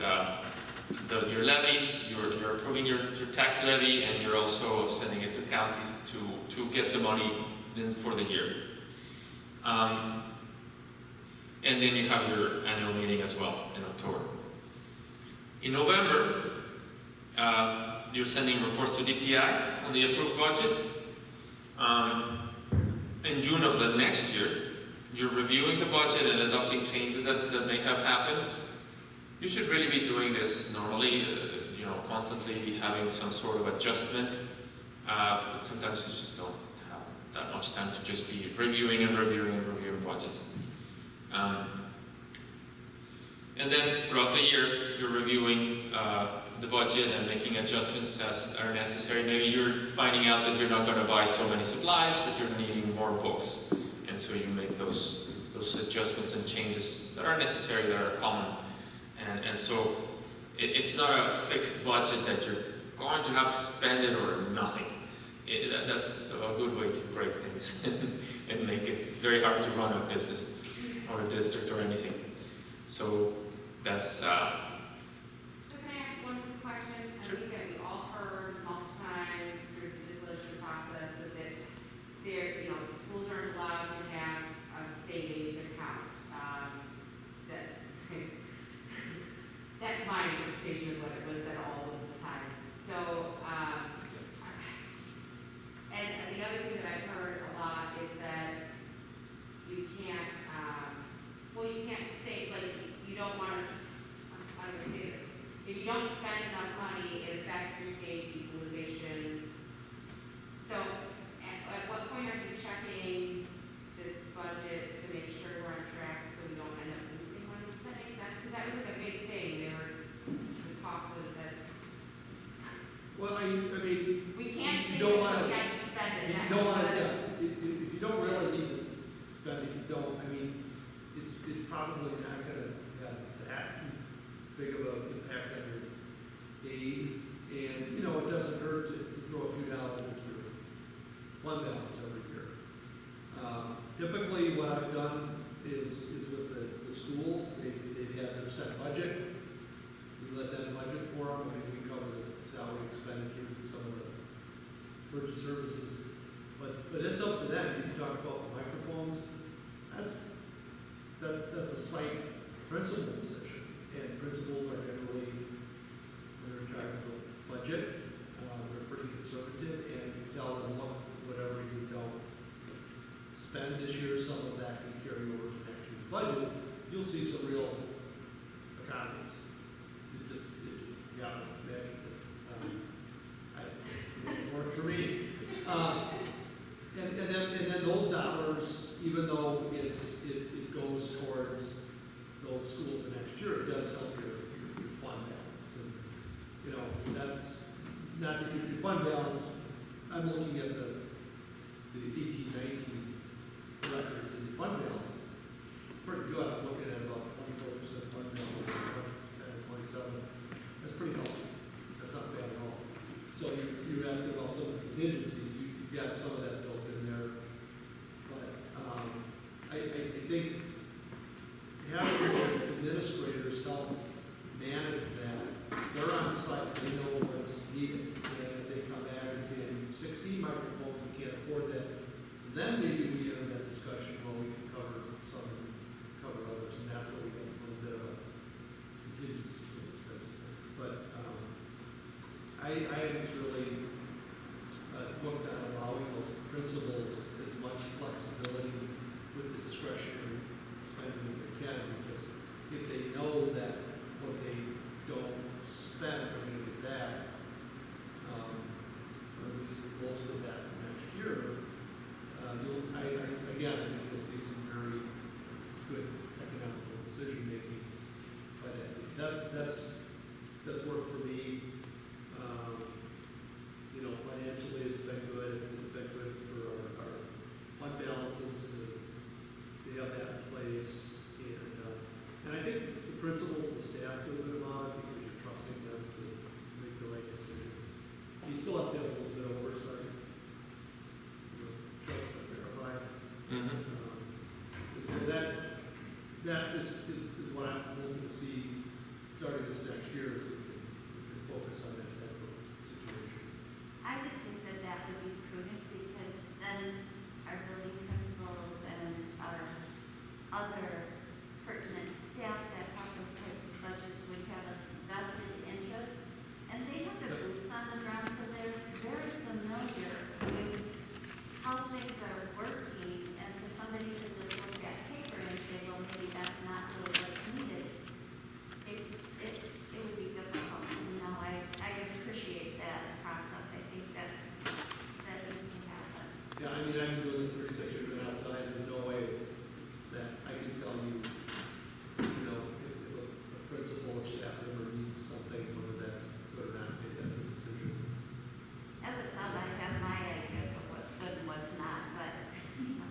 your levies. You're approving your tax levy, and you're also sending it to counties to get the money in for the year. And then you have your annual meeting as well in October. In November, you're sending reports to DPI on the approved budget. In June of the next year, you're reviewing the budget and adopting changes that may have happened. You should really be doing this normally, constantly having some sort of adjustment. But sometimes you just don't have that much time to just be reviewing budgets. And then throughout the year, you're reviewing the budget and making adjustments as are necessary. Maybe you're finding out that you're not going to buy so many supplies, but you're needing more books. And so you make those adjustments and changes that are necessary, that are common. And so it's not a fixed budget that you're going to have to spend it or nothing. That's a good way to break things and make it very hard to run a business or a district or anything. So that's, So can I ask one quick question? I Sure. think that we all heard multiple times through the dissolution process that there, you know, schools aren't allowed to have a savings account. That, that's my interpretation of what it was said all of the time. So, and the other thing that I've heard a lot is that you can't, well, you can't say, like, you don't want to, how do I say it? If you don't spend enough money, it affects your state equalization. So, at what point are you checking this budget to make sure we're on track so we don't end up losing money? Does that make sense? Because that was like a big thing. The talk was that Well, I mean, we can't you say don't that, wanna- so we have to spend it. you That don't was want to, the- yeah, if you don't really need to spend it, you don't, I mean, it's probably not gonna have that big of an impact on your aid, and, you know, it doesn't hurt to throw a few dollars into your fund balance every year. Typically, what I've done is with the schools, they have their set budget, we let them budget for them, maybe we cover the salary expenditures and some of the purchase services, but it's up to them. You talk about the microphones, that's a site principal decision, and principals are generally, when they're trying to budget, they're pretty conservative, and you tell them, look, whatever you don't spend this year, some of that can carry over to next year's budget, you'll see some real economies. Yeah, it's magic. It's worked for me. And then those dollars, even though it goes towards those schools the next year, it does help your fund balance. And, you know, that's not that your fund balance, I'm looking at the 18, 19 records and your fund balance. Pretty good. I'm looking at about 24% fund balance, and 27. That's pretty healthy. That's not bad at all. So you're asking about some of the contingencies. You've got some of that built in there. But I think having those administrators help manage that, they're on site, they know what's needed. And if they come back and say, 16 microphones, we can't afford that, then maybe we have that discussion, well, we can cover some, cover others, and that's where we get a little bit of a contingency for those types of things. But I haven't really looked at allowing those principals as much flexibility with the discretionary spending as they can, because if they know that what they don't spend, they're going to get back, or at least most of that next year, again, I think you'll see some very good economical decision making by that. That's worked for me. You know, financially, it's been good. It's been good for our fund balances to have that in place. And I think the principals and the staff feel good about it because you're trusting them to make the right decisions. You still have to have a little bit of oversight. You know, trust but verify. mm-hmm. And so that is what I'm hoping to see starting this next year, as we can focus on that type of situation. I would think that would be prudent, because then our building principals and our other pertinent staff that have those types of budgets would have a vested interest, and they have their boots on the ground, so they're very familiar with how things are working, and for somebody to just look at paper and say, well, maybe that's not really what's needed, it would be difficult. You know, I appreciate that process. I think that needs to happen. Yeah, I mean, I've been doing this 36 years, been outside, there's no way that I can tell you, you know, if a principal or staff member needs something, whether that's good or not, maybe that's a decision. As a sub, I have my ideas of what's good and what's not, but, you know,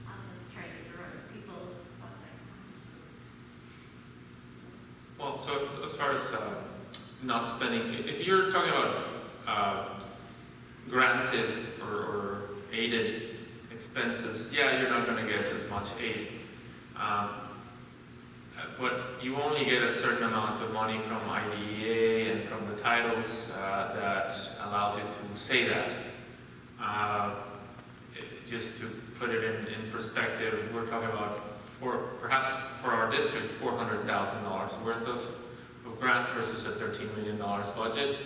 I'll just try to direct people as best I can. Well, so it's, as far as not spending, if you're talking about granted or aided expenses, yeah, you're not going to get as much aid. but you only get a certain amount of money from IDEA and from the titles that allows you to say that. Just to put it in perspective, we're talking about perhaps for our district, $400,000 worth of grants versus a $13 million budget.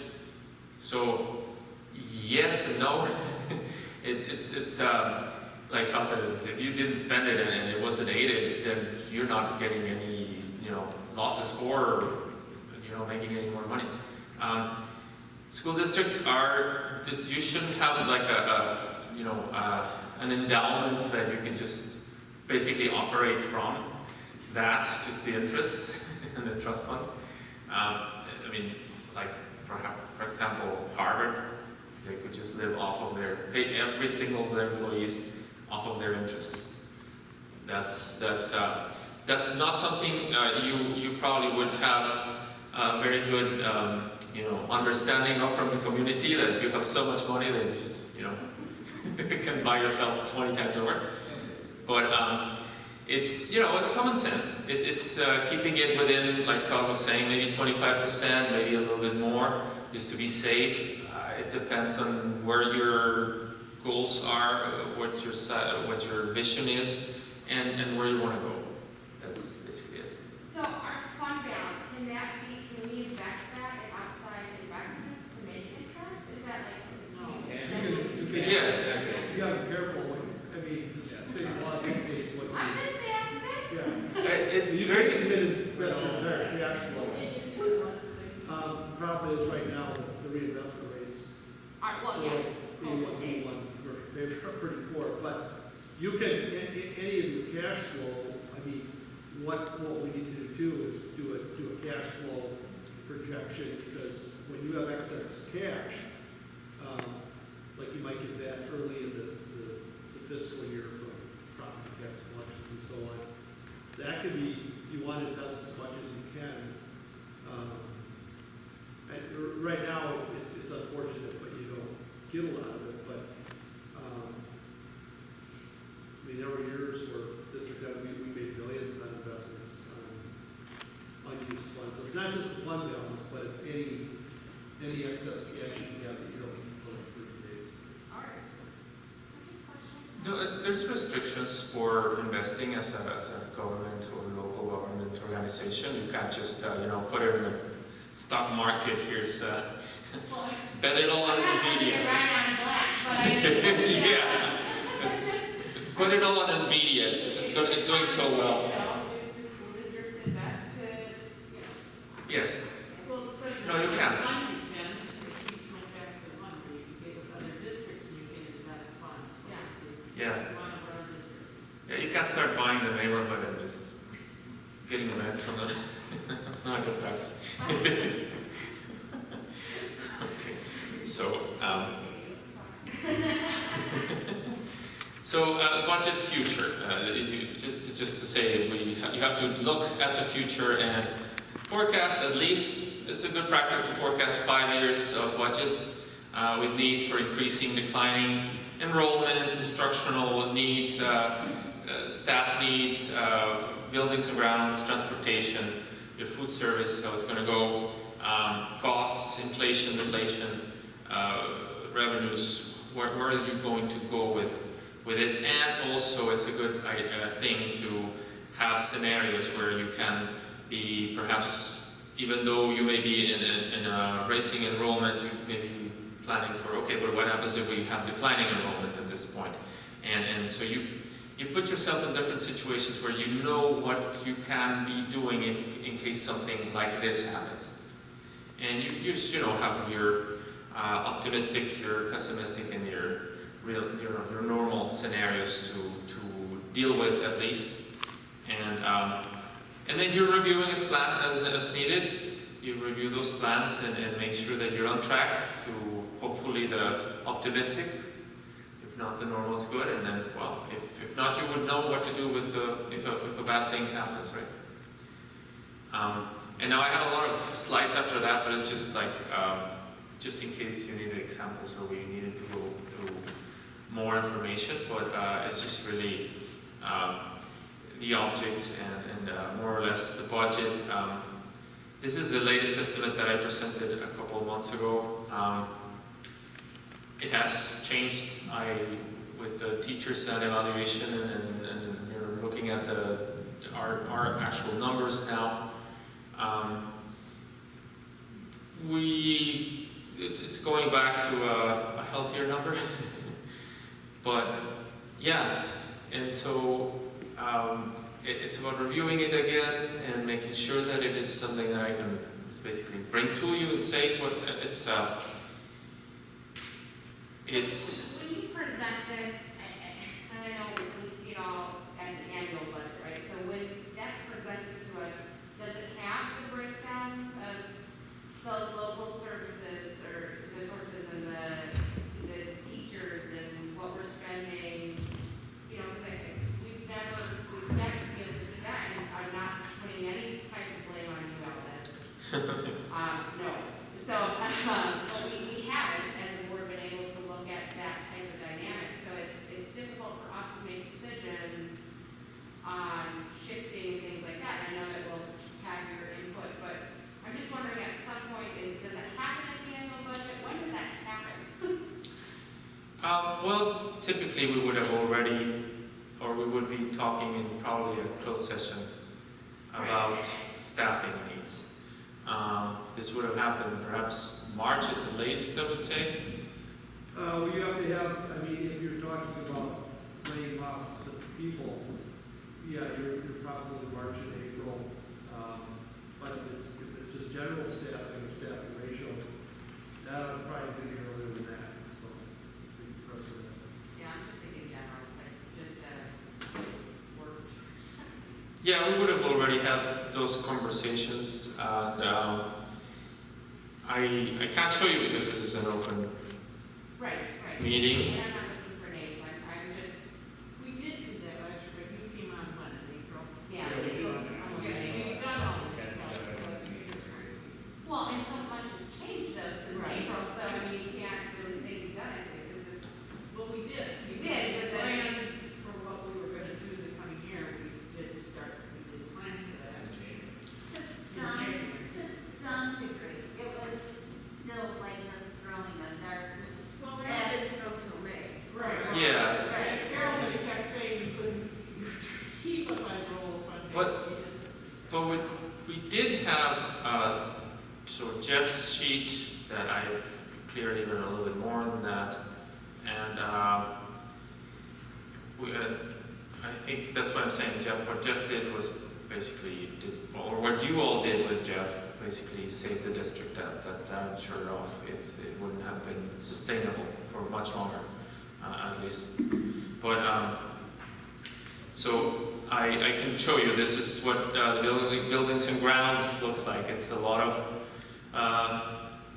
So yes and no. It's like Todd said, if you didn't spend it and it wasn't aided, then you're not getting any losses or making any more money. School districts you shouldn't have like an endowment that you can just basically operate from. That just the interest and the trust fund. I mean, like for example, Harvard, they could just live off of pay every single of their employees off of their interests. That's not something you probably would have a very good understanding of from the community, that if you have so much money that you just can buy yourself 20 times over. But it's common sense. It's keeping it within, like Todd was saying, maybe 25%, maybe a little bit more, just to be safe. It depends on where your goals are, what your vision is, and where you want to go. That's basically it. So our fund balance, can we invest that in outside investments to make interest? Is that like? Yes. You gotta be careful the state law dictates what. I'm just asking. Yeah. It's You very. can invest your entire cash flow. Problem is right now, the reinvestment rates. Well, yeah. They're pretty poor, but you can, any of your cash flow, what we need to do is do a cash flow projection, because when you have excess cash, like you might get that early in the fiscal year from property tax collections and so on. That could be, you want to invest as much as you can. Right now, it's unfortunate, but you don't get a lot of it. But there were years where districts we made billions on investments on unused funds. So it's not just the fund balance, but it's any excess cash you have that you don't need for 30 days. All right. No, there's restrictions for investing as a government or local government organization. You can't just put it in the stock market. Here's bet it all on Nvidia. Yeah. Put it all on Nvidia because it's doing so well. Do school districts invest to, Yes. Well, No, you can't. Fund you can, if you come back to the fund, where you can get with other districts and you can invest funds. Yeah. Just one of our own districts. Yeah, you can't start buying the neighborhood and just getting rent from the. That's not a good practice. Okay. So budget future. Just to say, you have to look at the future and forecast at least. It's a good practice to forecast 5 years of budgets with needs for increasing, declining enrollment, instructional needs, staff needs, buildings and grounds, transportation, your food service, how it's going to go, costs, inflation, deflation, revenues, where are you going to go with it? And also it's a good thing to have scenarios where you can be perhaps, even though you may be in a racing enrollment, you may be planning for, okay, but what happens if we have declining enrollment at this point? And so you put yourself in different situations where you know what you can be doing in case something like this happens. And you just, have your optimistic, your pessimistic, and your normal scenarios to deal with at least. And then you're reviewing as needed. You review those plans and make sure that you're on track to hopefully the optimistic. If not, the normal is good. And then, well, if not, you would know what to do with if a bad thing happens, right? And now I have a lot of slides after that, but it's just like, just in case you needed examples or we needed to go through more information, but it's just really, the objects and more or less the budget. This is the latest estimate that I presented a couple of months ago. It has changed with the teachers and evaluation and you're looking at our actual numbers now. It's going back to a healthier number, but yeah, and so it's about reviewing it again and making sure that it is something that I can basically bring to you and say what it's. When you present this, and I know we see it all at the annual budget, right? So when that's presented to us, does it have the breakdowns of the local services or the sources and the teachers and what we're spending? You know, because we've got to be able to see that, and I'm not putting any type of blame on you, Ellen. No. So, but we haven't, as a board, been able to look at that type of dynamic. So it's difficult for us to make decisions on shifting things like that. And I know that we'll have your input, but I'm just wondering at some point, does it happen at the annual budget? When does that happen? Well, typically we would have already, or we would be talking in probably a closed session about staffing needs. This would have happened perhaps March at the latest, I would say. Well, you have to have, I mean, if you're talking about laying off specific people, yeah, you're probably March and April. But if it's just general staffing or staffing ratio, that would probably be earlier than that. So, big precedent. Yeah, I'm just thinking general, like just work. Yeah, we would have already had those conversations. And I can't show you because this is an open Right. meeting. And I'm not looking for names. I'm just, We did do that last year, but you came on when, in April? yeah. Yeah, we it's did. almost Yeah, like- you've done all this Okay. stuff. Well, and so much has changed though since Right. April, so I mean, you can't really say you've done anything because it's. Well, we did. You did, but then- Planned for what we were gonna do the coming year, we did plan for that. To some degree, it was still like us throwing a dart. Well, that didn't come till May. Right. Yeah. Right, Carol just kept saying you couldn't keep a federal funding. But we did have so Jeff's sheet that I've cleared even a little bit more than that, and I think that's what I'm saying, Jeff. What Jeff did was basically or what you all did with Jeff, basically saved the district that I'm sure of. It wouldn't have been sustainable for much longer, at least. But so I can show you. This is what the buildings and grounds looks like. It's a lot of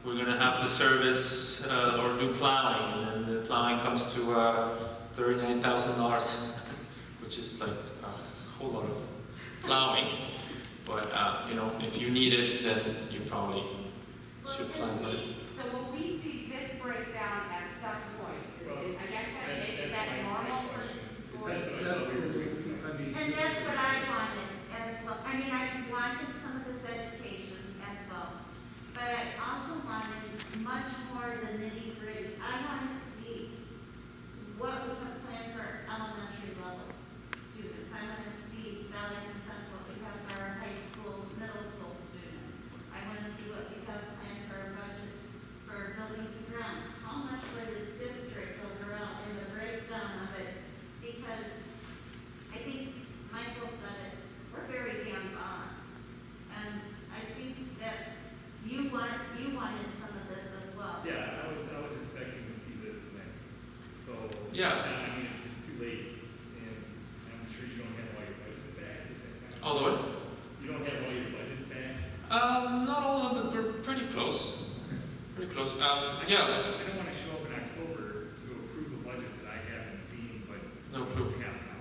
we're going to have to service or do plowing, and the plowing comes to $39,000, which is like a whole lot of plowing. But if you need it, then you probably should plan for it. So will we see this breakdown at some point? Is I guess is that normal for? That's I mean. And that's what I wanted as well. I mean, I wanted some of this education as well. But I also wanted much more the nitty gritty. I want to see what we have planned for elementary level students. I want to see dollars and cents what we have for our high school, middle school students. I want to see what we have planned for our budget for buildings and grounds. How much for the district overall in the breakdown of it? Because I think Michael said it, we're very hands-on. And I think that you wanted some of this as well. Yeah, I was expecting to see this tonight. So, Yeah. I mean, it's too late, and I'm sure you don't have all your budgets back. All the way? You don't have all your budgets back? Not all of them, but pretty close. Pretty close. I Yeah. don't want to show up in October to approve a budget that I haven't seen, but No clue. we have now.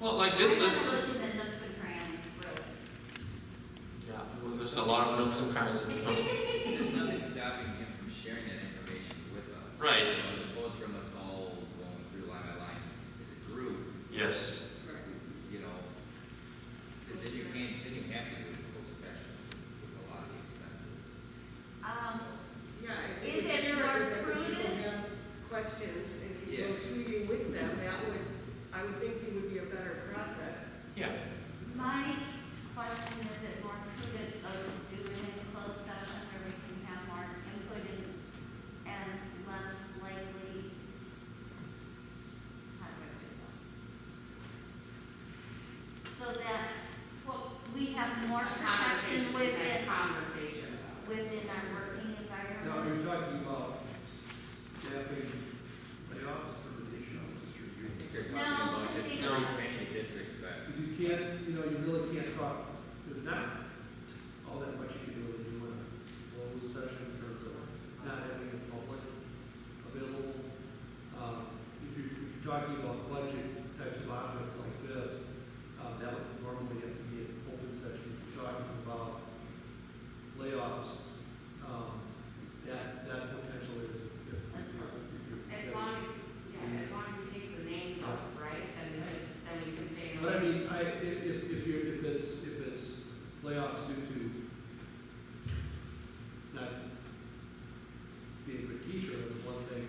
Well, like this list. I'm looking at nooks and crannies, really. Yeah. Well, there's a lot of nooks and crannies in the company. There's nothing stopping him from sharing that information with us. Right. As opposed from us all going through line by line as a group, Yes. you know, so that Well, we have more a protection conversation, that within, conversation about it. within our working environment. Now, you're talking about staffing layoffs or vacations? I think they're No, talking about I just think how it's- many districts back. Because you can't, you know, you really can't talk, there's not all that much you can really do in a closed session in terms of not having a public available. If you're talking about budget types of objects like this, that would normally have to be an open session. If you're talking about layoffs, that potentially is, if you're. As long as, yeah, as long as he takes the names off, right, then we can say. But I mean, if it's layoffs due to not being a good teacher, that's one thing.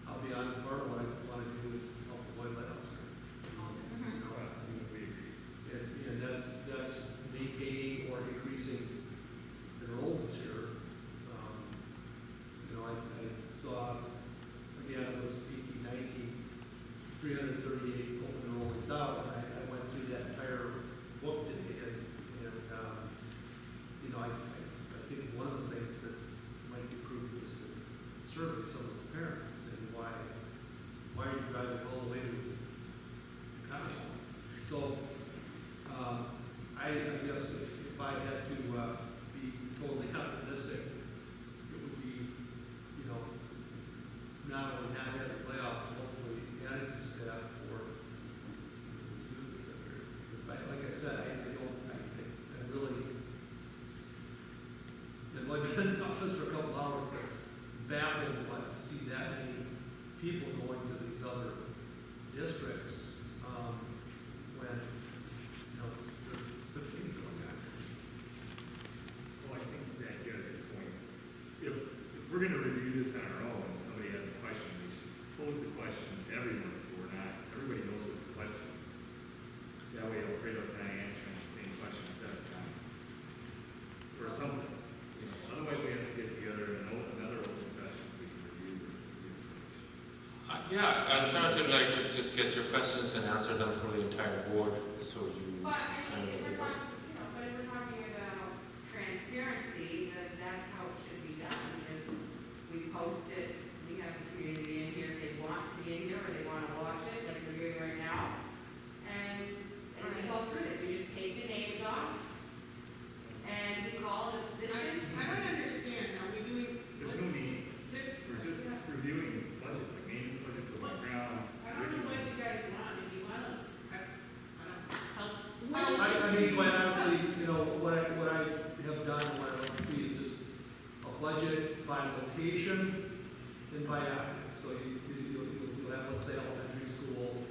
I'll be honest, part of what I want to do is help avoid layoffs. Mhm. You know, I think we agree. and that's maintaining or increasing enrollments here. You know, I saw, again, it was 18, 19, 338 open enrollments out, and I went through that entire book today, and you know, I think one of the things that might be prudent is to survey some of those parents and say, why are you driving all the way to Chicago? So, I guess if I had to be totally optimistic, it would be, you know, not only not having layoffs, hopefully adding some staff for the students that are, because like I said, I really, and I've been in the office for a couple hours, but baffled to see that many people going to these other districts, when, you know, the things going on. Well, I think that you have a good point. If we're gonna review this on our own, and somebody has a question, we should pose the question to everyone, so everybody knows what the question is. That way Alfredo's not answering the same question 7 times. Or something, you know, otherwise we have to get together in another open session so we can review the information. Yeah, alternatively, I could just get your questions and answer them for the entire board, so you. But, I kind mean, of if we're get the- talking, you know, but if we're talking about transparency, then that's how it should be done, is we post it, we have the community in here, if they want to be in here, or they wanna watch it, like we're doing right now. And we go through this, we just take the names off, and we call it a position. I don't understand, are we doing? There's no meetings, There's, we're just reviewing the budget, like maintenance budget, the grounds. I don't know what you guys want, if you want to, I don't help. I mean, quite honestly, you know, what I have done, and what I like to see is just a budget by location and by object. So you'll have, let's say, elementary school,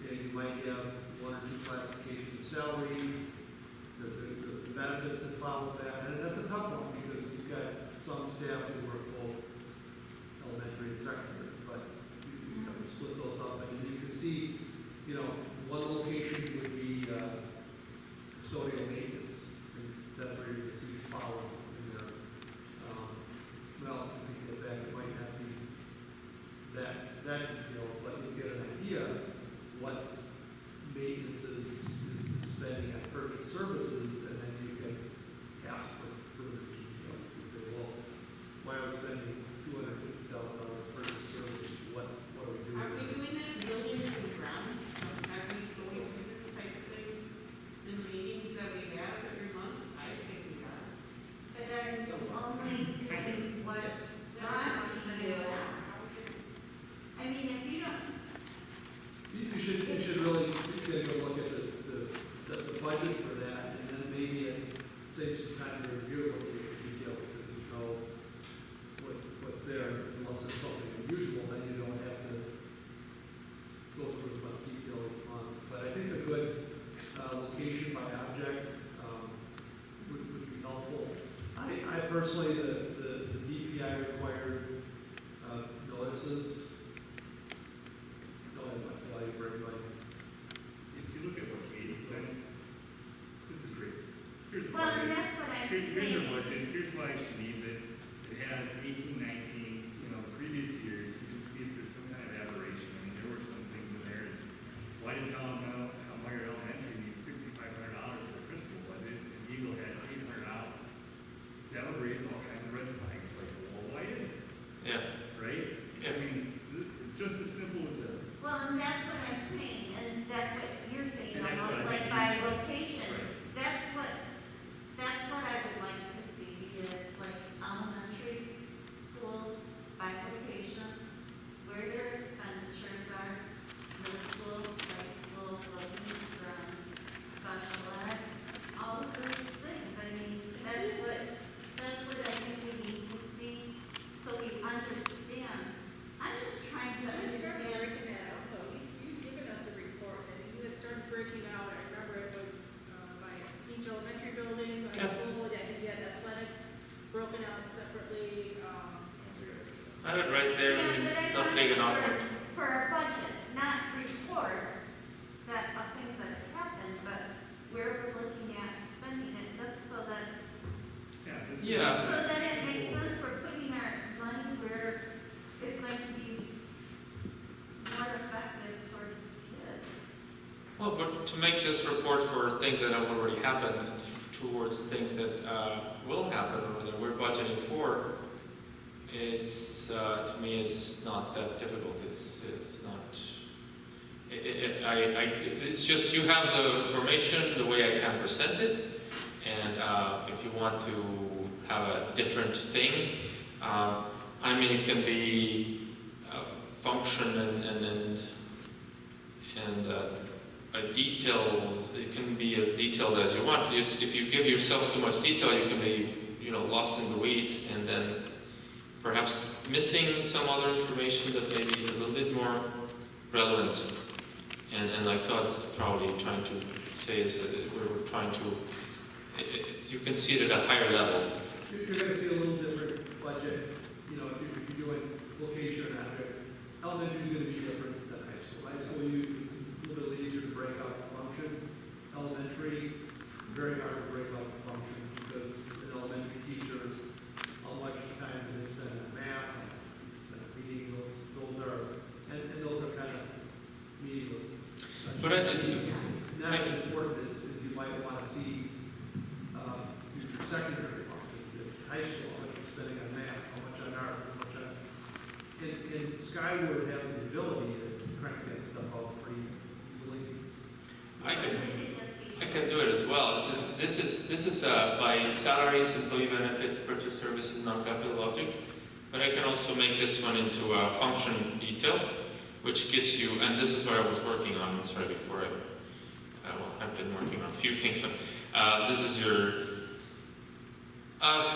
and you might have 1 or 2 classifications of salary, the benefits that follow that, and that's a tough one, because you've got some staff who work both elementary and secondary, but you have to split those up, and you can see, you know, one location would be custodial maintenance, and that's where you can see follow in there. Well, if you go back, it might not be that, you know, but you get an idea what maintenance is spending on purchase services, and then you can ask for further detail. You say, well, why are we spending $250,000 purchase services? What are we doing? Are we doing that in buildings and grounds? Are we going through this type of things in the meetings that we have every month? I think we are. But are you only doing what's brought to you? I mean, if you don't, You should really take a look at the budget for that, and then maybe it saves some time to review what the detail, because you know what's there, unless it's something unusual, then you don't have to go through as much detail as you want. But I think a good location by object would be helpful. I personally, the DPI required notices don't have much value for everybody. If you look at what Katie's saying, this is great. Here's the well, and budget. that's what I'm Here's her saying. budget, here's why she needs it. It has 18, 19, you know, previous years, you can see if there's some kind of aberration. I mean, there were some things in there, is why Yeah. So then it makes sense for putting our money where it's going to be more effective towards kids. Well, but to make this report for things that have already happened towards things that will happen or that we're budgeting for, it's to me it's not that difficult. It's not. It's just you have the information the way I can present it, and if you want to have a different thing, I mean it can be function and a detail. It can be as detailed as you want. Just if you give yourself too much detail, you can be lost in the weeds, and then perhaps missing some other information that may be a little bit more relevant. And like Todd's probably trying to say is that we're trying to, you can see it at a higher level. You're going to see a little different budget, if you're doing location after. Elementary is going to be different than high school. High school, a little bit easier to break out the functions. Elementary, very hard to break out the functions because an elementary teacher, how much time do they spend on math, spend on reading, those are kind of meaningless. But not as important as you might want to see your secondary functions in high school, how much you're spending on math, how much on art, how much on. And Skyward has the ability to crank that stuff out pretty easily. I can do it as well. It's just this is by salaries, employee benefits, purchase services, non-capital objects. But I can also make this one into a function detail, which gives you, and this is what I was working on. Sorry, before I've been working on a few things, but this is your.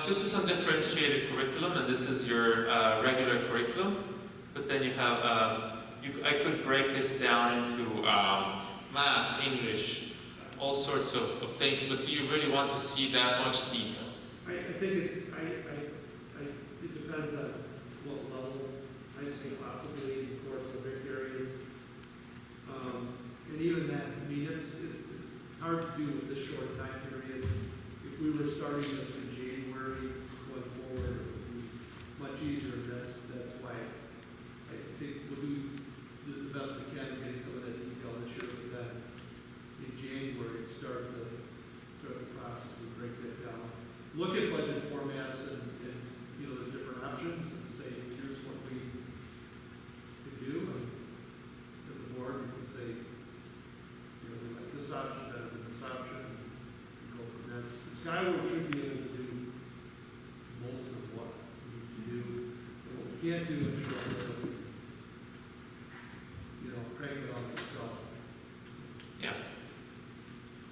This is undifferentiated curriculum, and this is your regular curriculum. But then you have, I could break this down into math, English, all sorts of things. But do you really want to see that much detail? I think it depends on what level high school possibly, of course, the big areas. And even that, it's hard to do with this short time period. If we were starting this in January, going forward, it would be much easier. That's why I think we'll do the best we can getting some of that detail this year. But then in January, start the process and break that down. Look at budget formats and the different options and say, here's what we can do. And as a board, we can say, we like this option better than this option. And go from that. The Skyward should be able to do most of what we need to do. And what we can't do is show that crank it on itself. Yeah.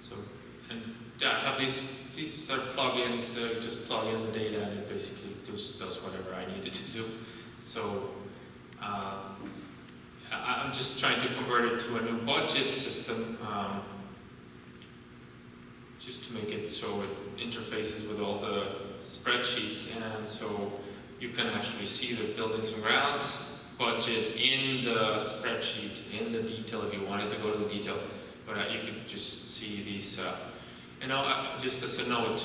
So, and I have these are plugins that just plug in the data and it basically does whatever I need it to do. So I'm just trying to convert it to a new budget system, just to make it so it interfaces with all the spreadsheets, and so you can actually see the buildings and grounds budget in the spreadsheet, in the detail if you wanted to go to the detail, but you could just see these. Just as a note,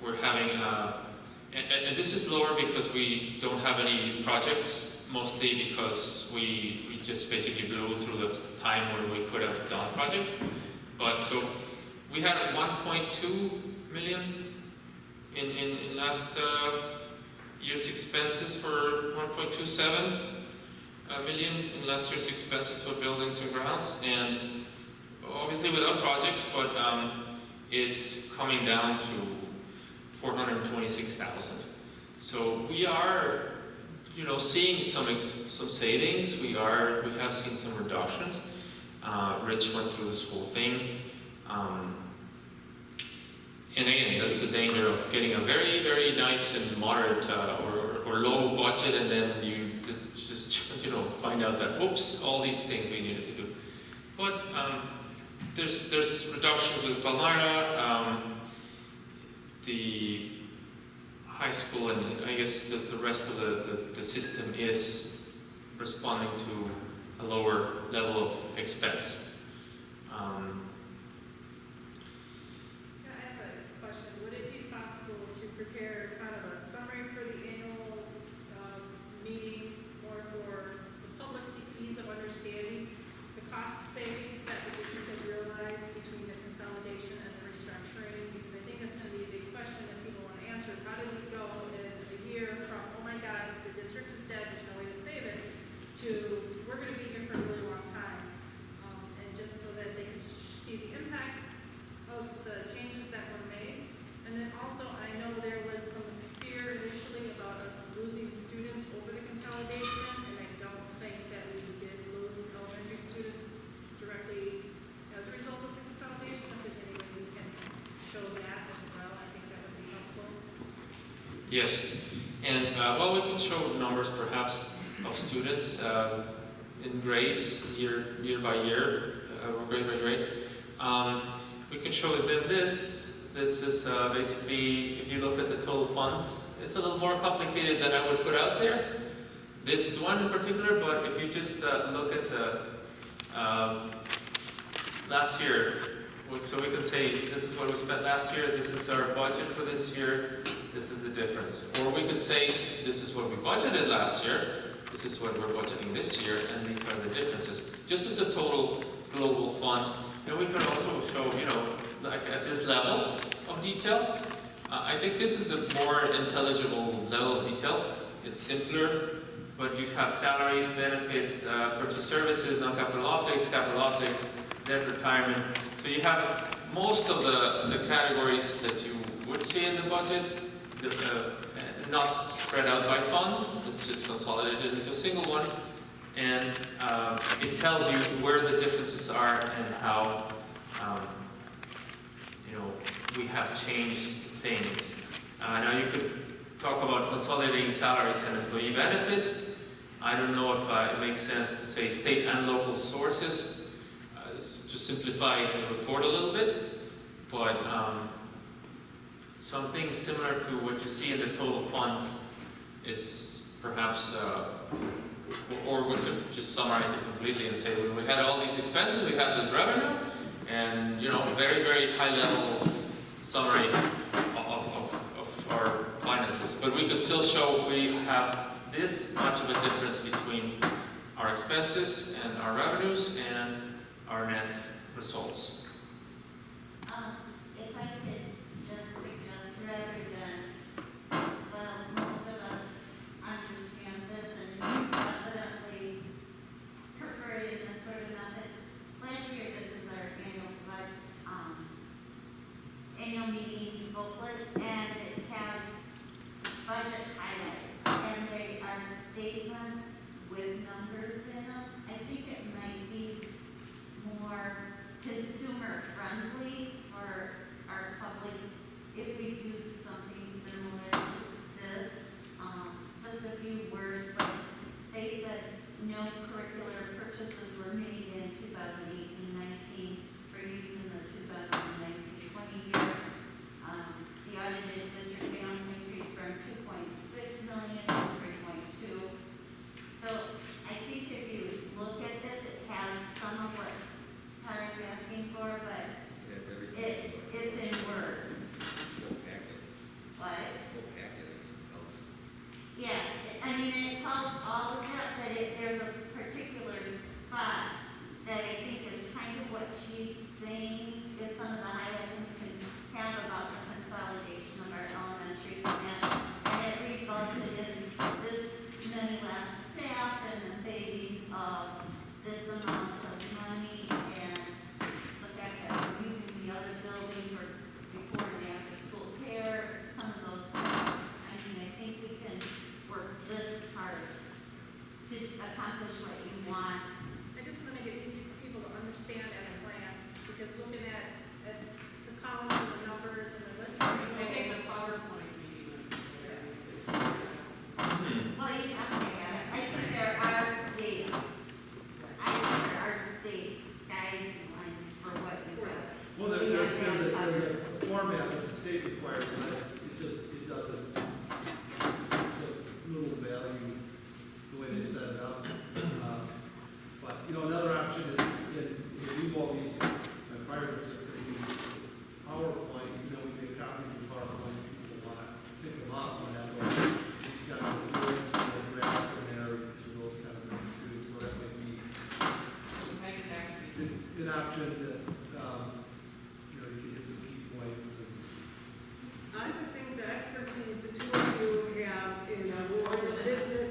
we're having, and this is lower because we don't have any projects, mostly because we just basically blew through the time when we could have done a project. But so we had 1.2 million in last year's expenses for 1.27 million in last year's expenses for buildings and grounds, and obviously without projects, but it's coming down to 426,000. So we are, seeing some savings. We have seen some reductions. Rich went through this whole thing, and again, that's the danger of getting a very, very nice and moderate or low budget, and then you just find out that whoops, all these things we needed to do. But there's reductions with Palmyra, the high school, and I guess the rest of the system is responding to a lower level of expense. I have a question. Would it be possible to prepare Yes, and well, we can show numbers perhaps of students in grades year by year, or grade by grade. We can show them this. This is basically, if you look at the total funds, it's a little more complicated than I would put out there. This one in particular, but if you just look at the last year, so we could say this is what we spent last year, this is our budget for this year, this is the difference. Or we could say this is what we budgeted last year, this is what we're budgeting this year, and these are the differences. Just as a total global fund. And we could also show, you know, like at this level of detail. I think this is a more intelligible level of detail. It's simpler, but you have salaries, benefits, purchase services, non-capital objects, capital objects, debt retirement. So you have most of the categories that you would see in the budget, not spread out by fund. It's just consolidated into a single one. And it tells you where the differences are and how, you know, we have changed things. Now you could talk about consolidating salaries and employee benefits. I don't know if it makes sense to say state and local sources to simplify the report a little bit, but something similar to what you see in the total funds is perhaps, or we could just summarize it completely and say, when we had all these expenses, we had this revenue, and, you know, very, very high level summary of our finances. But we could still show we have this much of a difference between our expenses and our revenues and our net results. If I could just suggest, rather than, well, most of us understand this and definitely prefer it in this sort of method. Last year, this is our annual meeting booklet, and it has budget highlights, and they are statements with numbers in them. I think it might be more consumer friendly for our public if we do something similar to this. Just a few words, like they said no curricular purchases were made in 2018-19 for use in the 2019-20 year. The audited district balance increased from 2.6 million to 3.2. So I think if you look at this, it has some of what Tara's asking for, but That's everything. it's in words. Whole packet. What? Whole packet, I mean, it tells. Yeah, I mean, it tells all of that, but there's a particular spot that I think is kind of what she's saying is some of the highlights we can have about the consolidation of our elementaries and it resulted in this many less staff and the savings of this amount of money and the fact that we're using the other building for before and after school care, some of those things. I mean, I think we can work this hard to accomplish what you want. I just want to make it easy for people to understand at a glance, because looking at the columns and the numbers and the list, I think the PowerPoint meeting. Well, you have to get it. I think there are state, guidelines for what you got. Well, there's a format that the state requires, and it doesn't, it's a little value the way they set it up. But, you know, another option is, we've all these, prior to this, PowerPoint, you know, we get copies of PowerPoint, people want to stick them up, whatever. You've got the words, the graphs in there, those kind of things too, so that might be an option that, you know, you can get some key points and. I would think the expertise the two of you have in business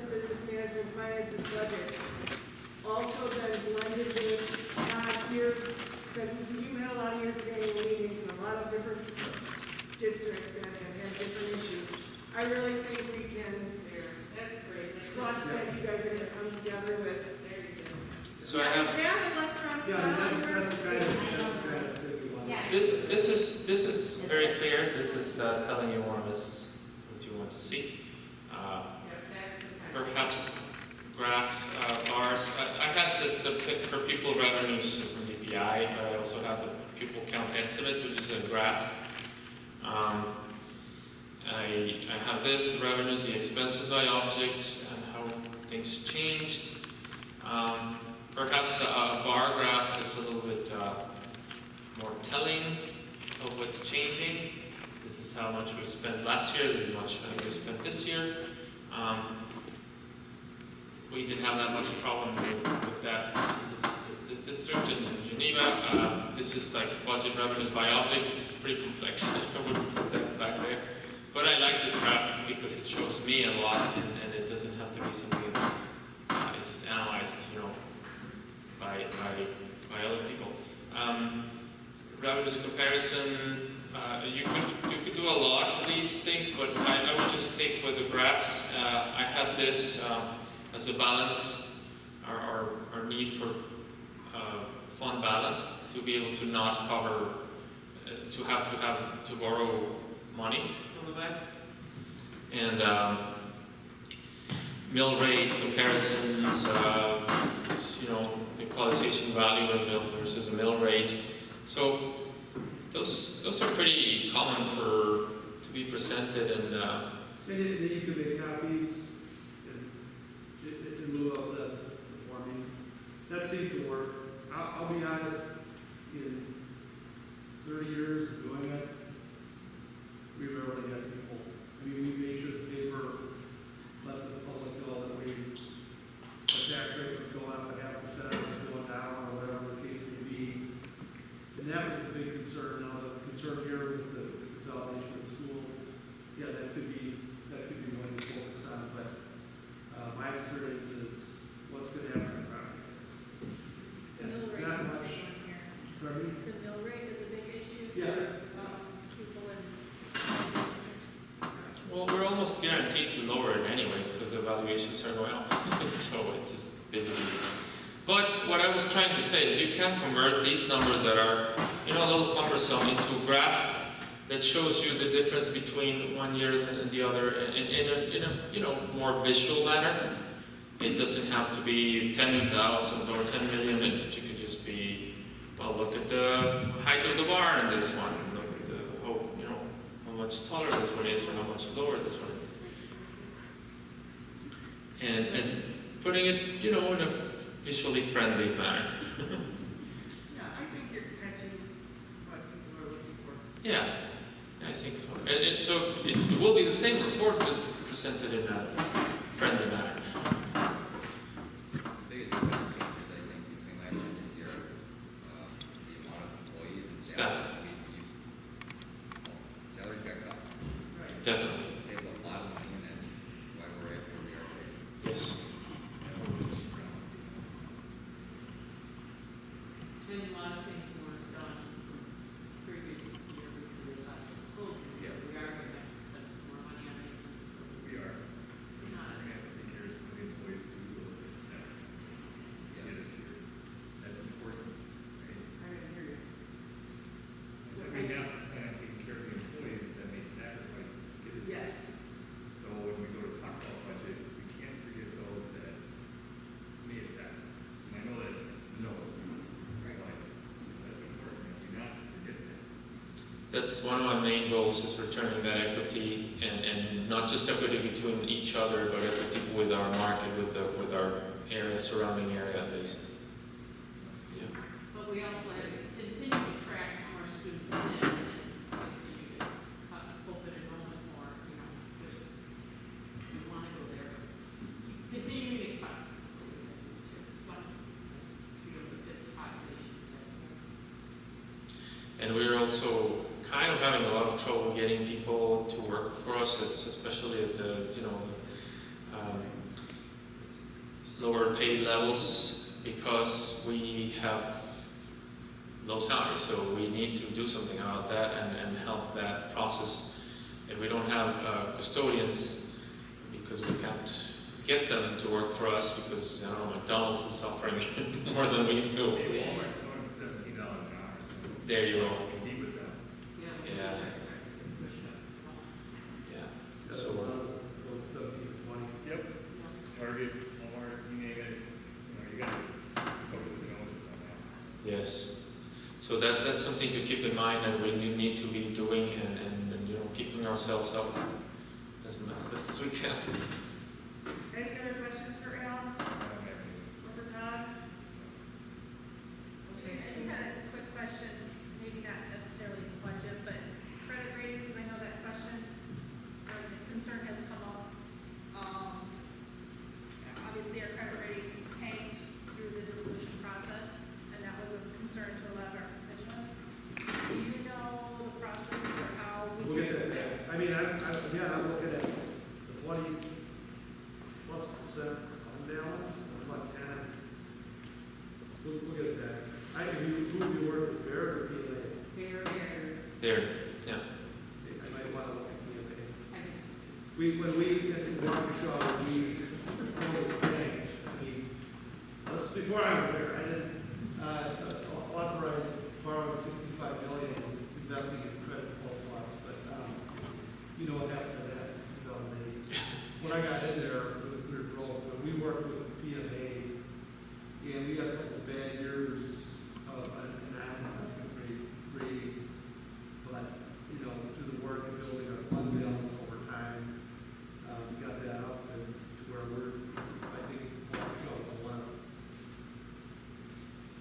management, finances, budget, also then blended with, here, that you had a lot of years of annual meetings and a lot of different districts and different issues. I really think we can That's great. trust that you guys are gonna come together with. There you go. So I have. Is that electronic? Yeah, that's kind of thing we want. Yeah. This is very clear. This is telling you more or less what you we want to see. That's the kind of. Perhaps graph bars. I had the pick for pupil revenues from DPI, but I also have the pupil count estimates, which is a graph. I have this, the revenues, the expenses by object, and how things changed. Perhaps a bar graph is a little bit more telling of what's changing. This is how much we spent last year, this is how much we spent this year. We didn't have that much problem with that this district in Geneva. This is like budget revenues by object. This is pretty complex. I wouldn't put that back there. But I like this graph because it shows me a lot, and it doesn't have to be something that is analyzed, by other people. Revenues comparison. You could do a lot of these things, but I would just stick with the graphs. I have this as a balance, our need for fund balance to be able to not cover, to borrow money from the bank, and mill rate comparisons, equalization value and mill versus a mill rate. So those are pretty common to be presented, and then you can make copies in lieu of the forming. That seems to work. I'll be honest, in 30 years of doing it, we rarely get people. I mean, we made sure the paper let the public know that the tax rate was going up 0.5%, it was going down, or whatever the case may be. And that was the big concern. Now, the concern here with the consolidation of schools, yeah, that could be one to focus on, but my experience is what's going to happen in property. The mill It's rate not is a much. big one here. Pardon me? The mill rate is a big issue Yeah. for people in. well, we're almost guaranteed to lower it anyway because the valuations are going up. So it's just basically. But what I was trying to say is you can convert these numbers that are, a little cumbersome into a graph that shows you the difference between one year and the other in a more visual manner. It doesn't have to be 10,000 or 10 million. It could just be, well, look at the height of the bar in this one. Look at how much taller this one is or how much lower this one is. And putting it, in a visually friendly manner. Yeah, I think you're catching what people are looking for. Yeah, I think so. And so it will be the same report, just presented in a friendly manner. The biggest difference is, I think, between last year and this year, the amount of employees and Staff. Salaries got cut. Right. Definitely, Saved a lot of money, and that's why we're at where we are today. yes. And a lot of things weren't done previous year because of the schools. Yeah. We are going to have to spend some more money on maintenance. We are. We're Not- going to have to take care of some of the employees too. Yes. That's important. Right? I didn't hear you. So we have to plan on taking care of the employees that make sacrifices to get us. Yes. So when we go to talk about budget, we can't forget those that made a sacrifice. And I know that's right, but that's important that we not forget that. That's one of my main goals, is returning that equity, and not just equity between each other, but equity with our market, with our area, surrounding area at least. Yeah. But we also have to continue to track more students in and continue to cut open enrollment more, because we want to go there. Continue to cut. Some, the populations that. And we're also kind of having a lot of trouble getting people to work for us, especially at the lower paid levels, because we have low salaries. So we need to do something about that and help that process. If we don't have custodians, because we can't get them to work for us, because McDonald's is suffering more than we do. Hey, Walmart's going $17 an hour. So There you go. compete with them. Yeah. Yeah. So So that's something to keep in mind that we need to be doing and you know, keeping ourselves up as best as we can. Any other questions for Al or for Todd? Okay. I just had a quick question, maybe not necessarily budget, but credit rating, because I know that question or the concern has come up. Obviously, our credit rating tanked through the dissolution process, and that was a concern to a lot of our constituents. Do you know the process or how we We'll can get expect? that. I mean, I'm looking at the 20+% unbalance, I'm like, we'll get it back. Who would be working, Barrett or PLA? Very, There, yeah. I might want to look at PLA. I think so. When we, at the Waukesha, we proposed the bank, I mean, this, before I was there, I didn't, authorize borrowing $65 million, investing in credit default swaps, but, you know what happened to that in 2008. When I got in there, we were broke, but we worked with PMA, and we had a couple of bad years of an investment rating, but, you know, through the work of building our fund balance over time, we got that up and to where we're, I think, Waukesha was one of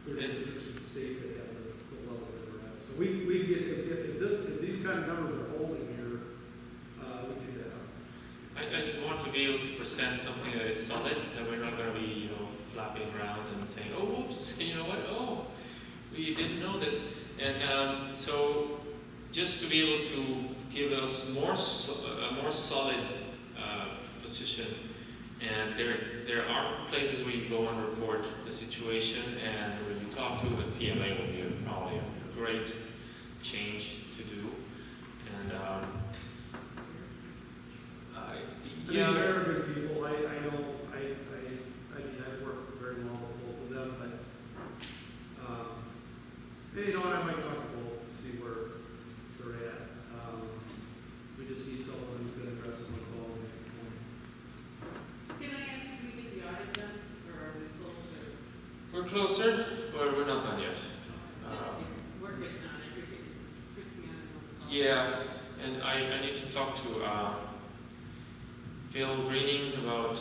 the districts in the state that have the level that we're at. So we get, if these kind of numbers are holding here, we get that up. I just want to be able to present something that is solid, that we're not going to be, you know, flapping around and saying, oh, whoops, you know what, oh, we didn't know this. And so just to be able to give us a more solid position, and there are places where you go and report the situation, and when you talk to the PMA will be probably a great change to do. And I mean, they're good people. I know, I mean, I've worked very well with both of them, but, you know, and I might talk to both, see where they're at. We just need someone who's going to address them with all the point. Can I ask if we get the audit done, or are we closer? we're closer, but we're not done yet. We're getting on it, we're getting Christiana knows all. Yeah, and I need to talk to Phil Greening about,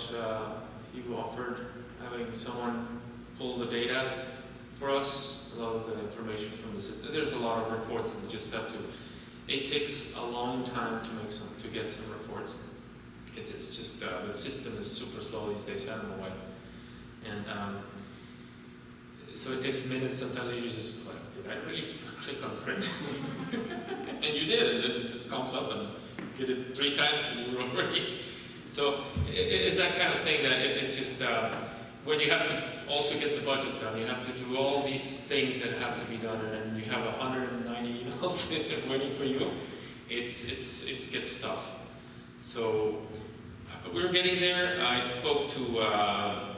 he offered having someone pull the data for us, a lot of the information from the system. There's a lot of reports that you just have to, it takes a long time to get some reports. It's just, the system is super slow these days, I don't know why. And so it takes minutes, sometimes you just like, did I really click on print? And you did, and then it just comes up and you did it 3 times because you were already. So it's that kind of thing that it's just, when you have to also get the budget done, you have to do all these things that have to be done, and then you have 190 emails waiting for you. It gets tough. So we're getting there. I spoke to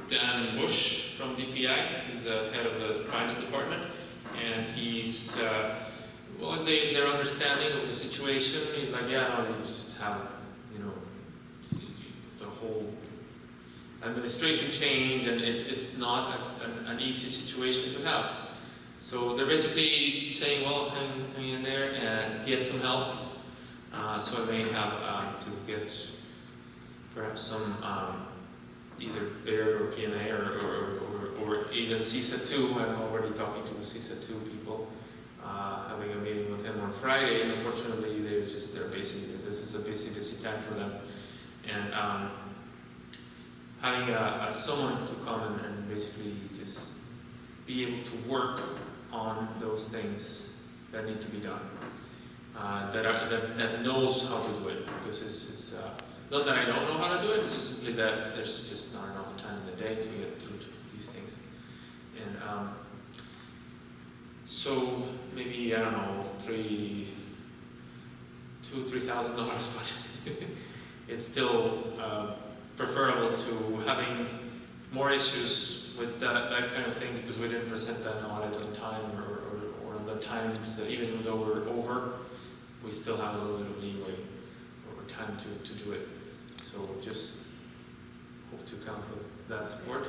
Dan Bush from DPI, he's the head of the finance department, and he's, well, they're understanding of the situation. He's like, yeah, no, you just have, you know, the whole administration change, and it's not an easy situation to have. So they're basically saying, well, hang in there and get some help. So I may have to get perhaps some either Baird or PMA or even CISA 2. I'm already talking to the CISA 2 people, having a meeting with him on Friday, and unfortunately they're busy. This is a busy time for them. And having someone to come and basically just be able to work on those things that need to be done, that knows how to do it, because it's not that I don't know how to do it, it's just simply that there's just not enough time in the day to get through these things. And so maybe, I don't know, $3,000, but it's still preferable to having more issues with that kind of thing, because we didn't present that audit on time, or on the times that even though we're over, we still have a little bit of leeway or time to do it. So just hope to count with that support.